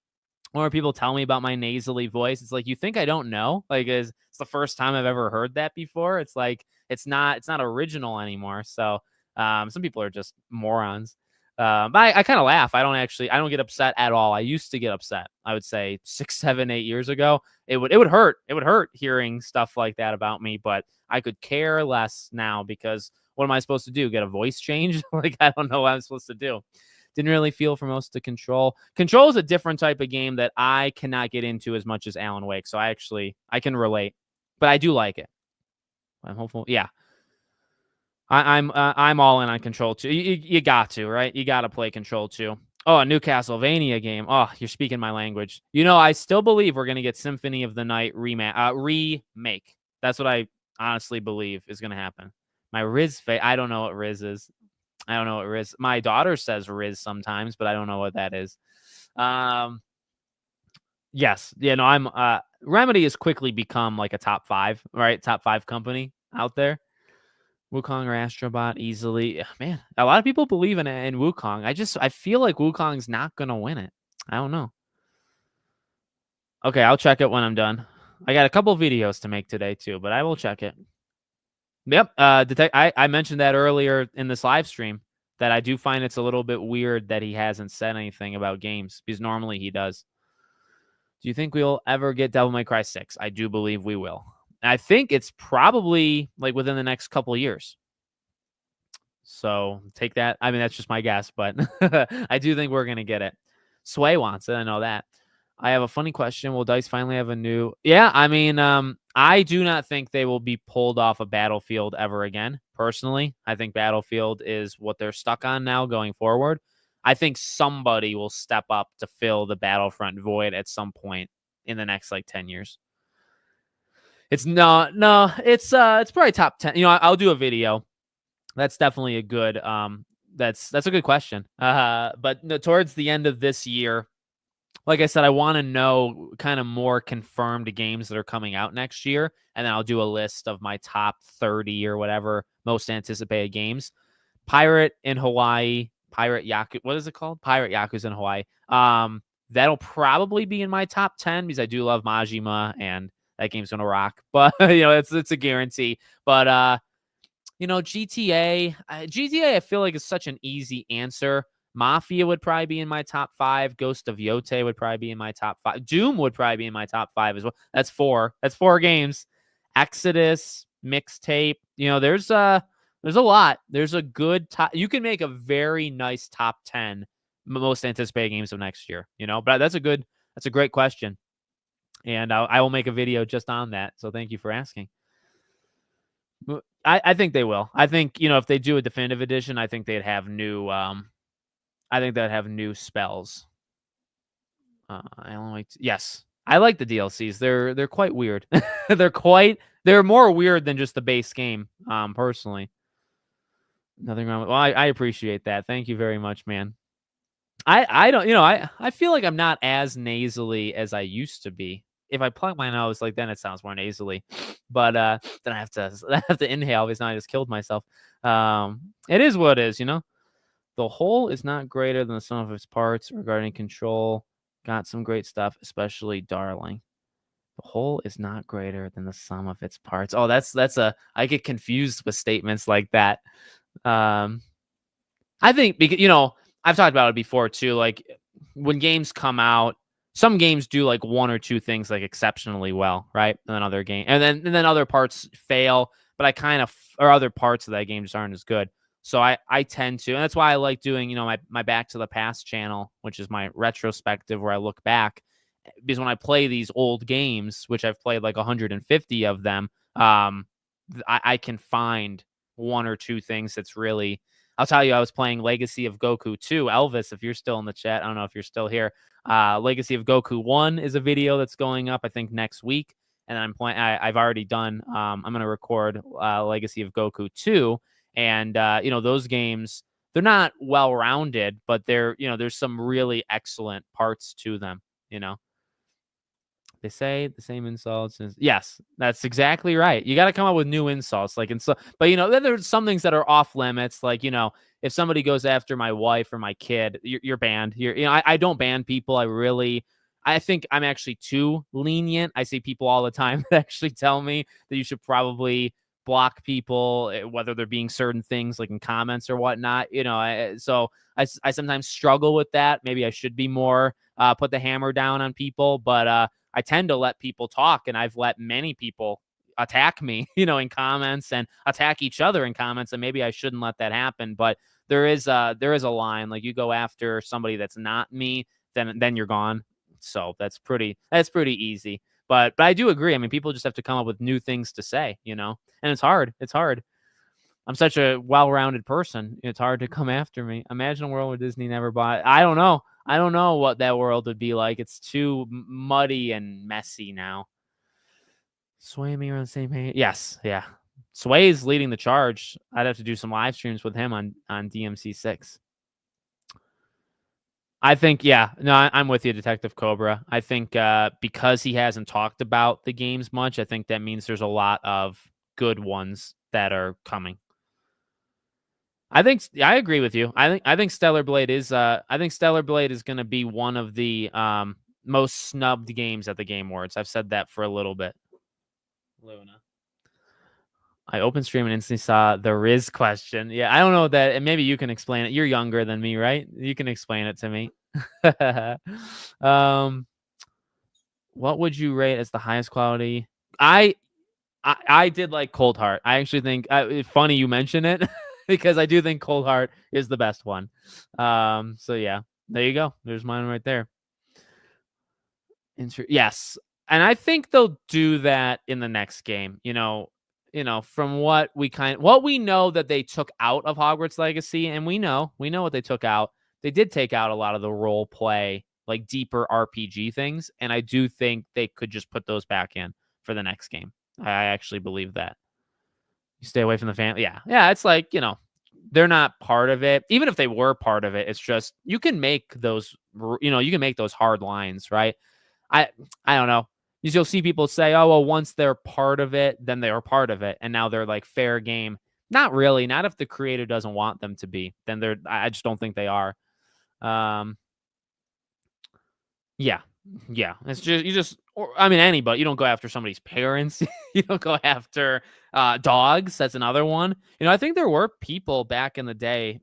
Speaker 1: or people tell me about my nasally voice, it's like, you think I don't know? Like, it's the first time I've ever heard that before. It's like, it's not original anymore. So some people are just morons. But I kind of laugh. I don't get upset at all. I used to get upset. I would say 6, 7, 8 years ago. It would hurt. It would hurt hearing stuff like that about me, but I could care less now because what am I supposed to do? Get a voice change? Like, I don't know what I'm supposed to do. Didn't really feel for most of Control. Control is a different type of game that I cannot get into as much as Alan Wake. So I can relate, but I do like it. I'm hopeful. Yeah. I'm all in on Control 2. You got to, right? You got to play Control 2. Oh, a new Castlevania game. Oh, you're speaking my language. I still believe we're going to get Symphony of the Night remake. That's what I honestly believe is going to happen. My Riz I don't know what Riz is. I don't know what Riz. My daughter says Riz sometimes, but I don't know what that is. Yes. Yeah, no, I'm Remedy has quickly become like a top 5, right? Top 5 company out there. Wukong or Astrobot easily. Man, a lot of people believe in Wukong. I feel like Wukong's not gonna win it. I don't know. Okay, I'll check it when I'm done. I got a couple videos to make today too, but I will check it. Yep. I mentioned that earlier in this live stream that I do find it's a little bit weird that he hasn't said anything about games because normally he does. Do you think we'll ever get Devil May Cry 6? I do believe we will. I think it's probably like within the next couple of years. So take that. I mean, that's just my guess, but I do think we're going to get it. Sway wants it. I know that. I have a funny question. Will DICE finally have a new? Yeah, I mean, I do not think they will be pulled off of Battlefield ever again. Personally, I think Battlefield is what they're stuck on now going forward. I think somebody will step up to fill the Battlefront void at some point in the next 10 years. It's no, it's probably top 10. I'll do a video. That's definitely a good that's a good question. But no, towards the end of this year, like I said, I want to know kind of more confirmed games that are coming out next year, and then I'll do a list of my top 30 or whatever most anticipated games. Pirate in Hawaii, Pirate Yaku. What is it called? Pirate Yakuza in Hawaii. That'll probably be in my top 10 because I do love Majima and that game's gonna rock. But it's a guarantee. But GTA, I feel like is such an easy answer. Mafia would probably be in my top 5. Ghost of Yote would probably be in my top 5. Doom would probably be in my top 5 as well. That's 4. That's 4 games. Exodus, Mixtape. There's a lot. There's a good top. You can make a very nice top 10 most anticipated games of next year. But that's a great question, and I will make a video just on that. So thank you for asking. I think they will. I think, if they do a definitive edition, I think they'd have new spells. Yes. I like the DLCs. They're quite weird. They're more weird than just the base game, personally. Nothing wrong with I appreciate that. Thank you very much, man. I don't, I feel like I'm not as nasally as I used to be. If I plug my nose, then it sounds more nasally. But then I have to inhale because now I just killed myself. It is what it is, The whole is not greater than the sum of its parts. Regarding Control, got some great stuff, especially Darling. The whole is not greater than the sum of its parts. Oh, I get confused with statements like that. I think because I've talked about it before too. when games come out, some games do like one or two things like exceptionally well, right? And then other other parts fail, but I kind of or other parts of that game just aren't as good. So I tend to, and that's why I like doing, my Back to the Past channel, which is my retrospective where I look back, because when I play these old games, which I've played like 150 of them, I can find one or two things that's really. I'll tell you, I was playing Legacy of Goku 2. Elvis, if you're still in the chat, I don't know if you're still here. Legacy of Goku 1 is a video that's going up, I think, next week. And I'm playing. I've already done. I'm going to record Legacy of Goku 2, and those games, they're not well rounded, but there's some really excellent parts to them. They say the same insults. Yes, that's exactly right. You got to come up with new insults. But then there's some things that are off limits. Like, if somebody goes after my wife or my kid, you're banned. I don't ban people. I think I'm actually too lenient. I see people all the time that actually tell me that you should probably block people, whether they're being certain things like in comments or whatnot. So I sometimes struggle with that. Maybe I should be more put the hammer down on people, but I tend to let people talk, and I've let many people attack me, in comments and attack each other in comments, and maybe I shouldn't let that happen. But there is a line. Like, you go after somebody that's not me, then you're gone. So that's pretty easy. But I do agree. I mean, people just have to come up with new things to say, and it's hard. It's hard. I'm such a well-rounded person. It's hard to come after me. Imagine a world where Disney never bought. I don't know. I don't know what that world would be like. It's too muddy and messy now. Sway and me are on the same page. Yes, yeah. Sway is leading the charge. I'd have to do some live streams with him on DMC6. I think, yeah. No, I'm with you, Detective Cobra. I think because he hasn't talked about the games much, I think that means there's a lot of good ones that are coming. I agree with you. I think Stellar Blade is going to be one of the most snubbed games at the Game Awards. I've said that for a little bit. Luna. I opened stream and instantly saw the Riz question. Yeah, I don't know that, and maybe you can explain it. You're younger than me, right? You can explain it to me. What would you rate as the highest quality? I did like Cold Heart. I actually think it's funny you mention it because I do think Cold Heart is the best one. So yeah, there you go. There's mine right there. Yes, and I think they'll do that in the next game. From what we know that they took out of Hogwarts Legacy, and we know what they took out. They did take out a lot of the role play, like deeper RPG things, and I do think they could just put those back in for the next game. I actually believe that. You stay away from the fan. Yeah. It's like, they're not part of it. Even if they were part of it, it's just you can make those. You can make those hard lines, right? I don't know. You'll see people say, oh, well, once they're part of it, then they are part of it. And now they're like fair game. Not really. Not if the creator doesn't want them to be. Then I just don't think they are. Yeah. It's just, anybody. You don't go after somebody's parents. You don't go after dogs. That's another one. I think there were people back in the day,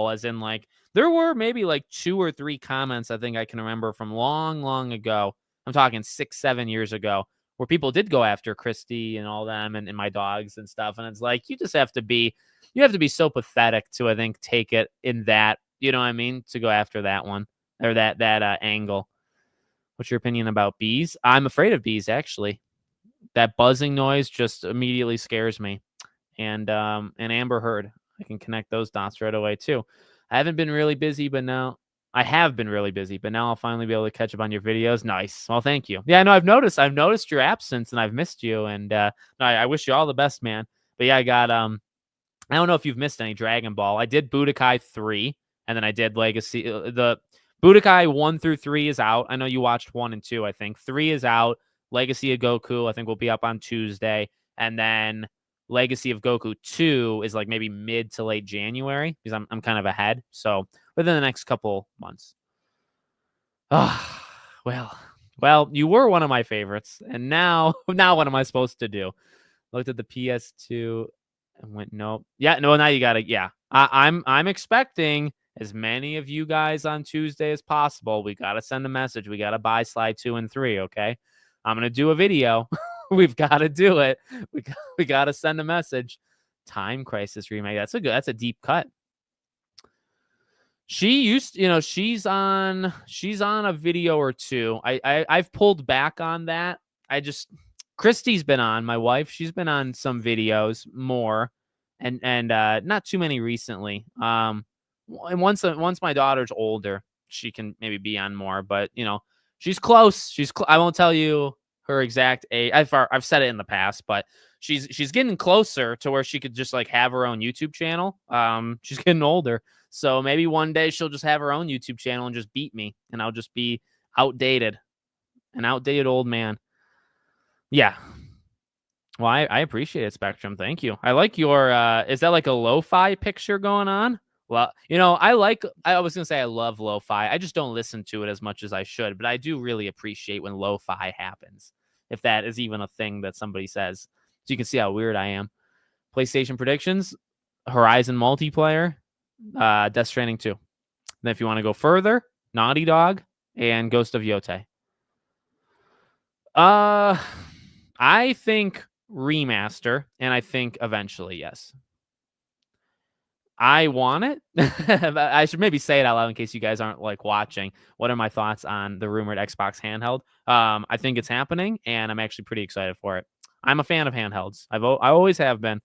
Speaker 1: as in like, there were maybe like 2 or 3 comments I think I can remember from long, long ago. I'm talking 6-7 years ago, where people did go after Christy and all them and my dogs and stuff. And it's like, you have to be so pathetic to, I think, take it in that, to go after that one or that angle. What's your opinion about bees? I'm afraid of bees, actually. That buzzing noise just immediately scares me. And Amber Heard, I can connect those dots right away too. I haven't been really busy, but now I have been really busy, but now I'll finally be able to catch up on your videos. Nice. Well, thank you. Yeah, no, I've noticed your absence and I've missed you. And I wish you all the best, man. But yeah, I got I don't know if you've missed any Dragon Ball. I did Budokai 3, and then I did Legacy. The Budokai 1 through 3 is out. I know you watched 1 and 2, I think. 3 is out. Legacy of Goku, I think, will be up on Tuesday. And then Legacy of Goku 2 is like maybe mid to late January, because I'm kind of ahead. So within the next couple months. Oh, well, you were one of my favorites. And now what am I supposed to do? Looked at the PS2 and went, nope. Yeah, no, now you got to, yeah. I'm expecting as many of you guys on Tuesday as possible. We got to send a message. We got to buy slide 2 and 3. Okay. I'm going to do a video. We've got to do it. We got to send a message. Time Crisis remake. That's a deep cut. She used, she's on a video or two. I've pulled back on that. Christy's been on, my wife. She's been on some videos more, and not too many recently. And once my daughter's older, she can maybe be on more. But she's close. I won't tell you her exact age. I've said it in the past, but she's getting closer to where she could just like have her own YouTube channel. She's getting older, so maybe one day she'll just have her own YouTube channel and just beat me, and I'll just be outdated, an outdated old man. Yeah. Well, I appreciate it, Spectrum. Thank you. I like your, is that like a lo-fi picture going on? Well, I was going to say I love lo-fi. I just don't listen to it as much as I should, but I do really appreciate when lo-fi happens, if that is even a thing that somebody says. So you can see how weird I am. PlayStation predictions, Horizon multiplayer, Death Stranding 2. Then if you want to go further, Naughty Dog and Ghost of Yotei. I think remaster, and I think eventually, yes. I want it. I should maybe say it out loud in case you guys aren't like watching. What are my thoughts on the rumored Xbox handheld? I think it's happening, and I'm actually pretty excited for it. I'm a fan of handhelds. I always have been.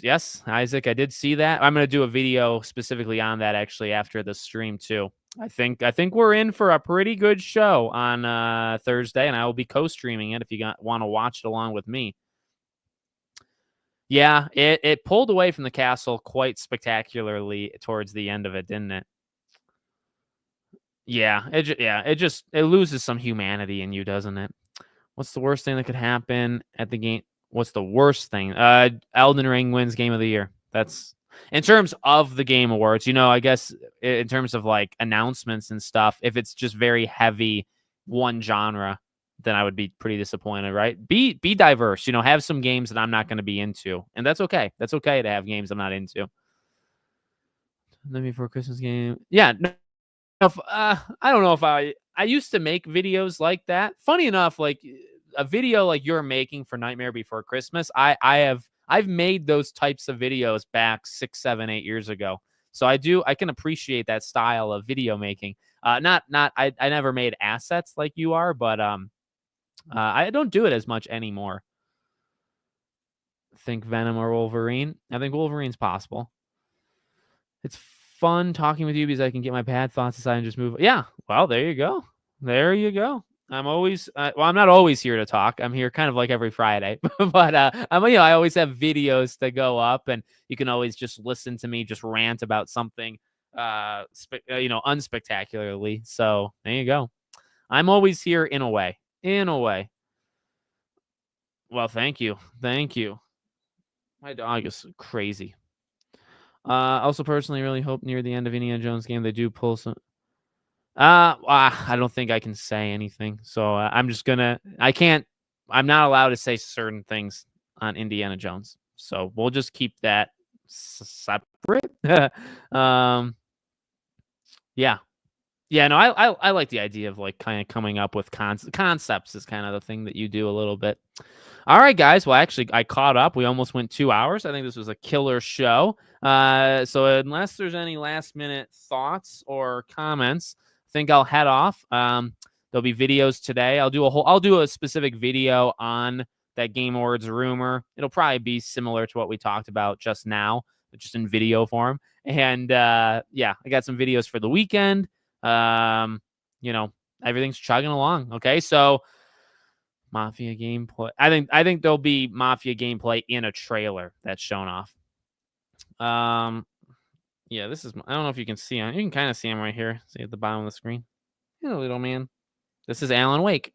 Speaker 1: Yes, Isaac, I did see that. I'm going to do a video specifically on that actually after the stream too. I think we're in for a pretty good show on Thursday, and I will be co-streaming it if you want to watch it along with me. Yeah, it pulled away from the castle quite spectacularly towards the end of it, didn't it? Yeah, it loses some humanity in you, doesn't it? What's the worst thing that could happen at the game? What's the worst thing? Elden Ring wins Game of the Year. That's in terms of the Game Awards. I guess in terms of like announcements and stuff, if it's just very heavy one genre, then I would be pretty disappointed, right? Be diverse, have some games that I'm not going to be into, and that's okay. That's okay to have games I'm not into. Then before Christmas game. Yeah, no, I don't know if I used to make videos like that. Funny enough, like a video like you're making for Nightmare Before Christmas, I've made those types of videos back 6, 7, 8 years ago. So I can appreciate that style of video making. I never made assets like you are, but I don't do it as much anymore. Think Venom or Wolverine. I think Wolverine's possible. It's fun talking with you because I can get my bad thoughts aside and just move. Yeah, well, there you go. There you go. I'm always I'm not always here to talk. I'm here kind of like every Friday, but I always have videos to go up, and you can always just listen to me just rant about something, unspectacularly. So there you go. I'm always here in a way. In a way. Well, thank you. Thank you. My dog is crazy. Also, personally, really hope near the end of Indiana Jones game they do pull some. I don't think I can say anything, so I'm just gonna. I'm not allowed to say certain things on Indiana Jones, so we'll just keep that separate. Yeah. No, I like the idea of like kind of coming up with concepts is kind of the thing that you do a little bit. All right, guys. Well, actually, I caught up. We almost went 2 hours. I think this was a killer show. So unless there's any last minute thoughts or comments, I think I'll head off. There'll be videos today. I'll do a specific video on that Game Awards rumor. It'll probably be similar to what we talked about just now, but just in video form. And I got some videos for the weekend. Everything's chugging along. Okay, so Mafia gameplay. I think there'll be Mafia gameplay in a trailer that's shown off. This is. I don't know if you can see him. You can kind of see him right here. See at the bottom of the screen. Little man. This is Alan Wake.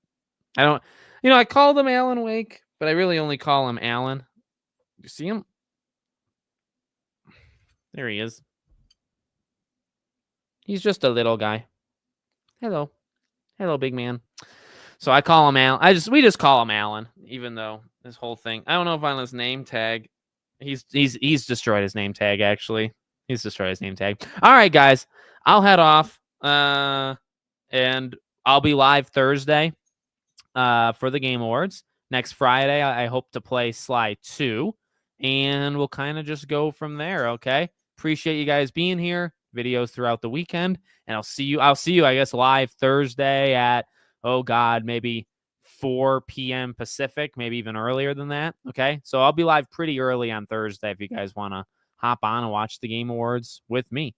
Speaker 1: I called him Alan Wake, but I really only call him Alan. You see him? There he is. He's just a little guy. Hello, big man. So I call him Alan. We just call him Alan, even though this whole thing. I don't know if on his name tag, he's destroyed his name tag actually. He's destroyed his name tag. All right, guys. I'll head off. And I'll be live Thursday for the Game Awards. Next Friday, I hope to play Sly 2. And we'll kind of just go from there, okay? Appreciate you guys being here. Videos throughout the weekend. And I'll see you, I guess, live Thursday at, oh God, maybe 4 p.m. Pacific, maybe even earlier than that. Okay. So I'll be live pretty early on Thursday if you guys want to hop on and watch the Game Awards with me.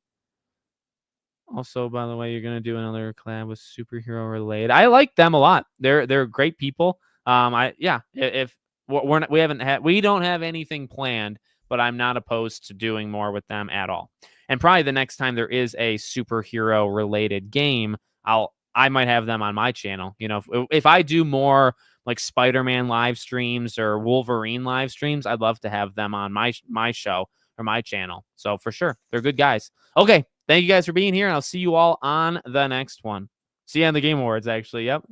Speaker 1: Also, by the way, you're gonna do another collab with superhero related. I like them a lot. They're great people. If we're not, we don't have anything planned, but I'm not opposed to doing more with them at all. And probably the next time there is a superhero related game, I might have them on my channel. You know, if I do more like Spider-Man live streams or Wolverine live streams, I'd love to have them on my show or my channel. So for sure, they're good guys. Okay, thank you guys for being here, and I'll see you all on the next one. See you on the Game Awards, actually. Yep.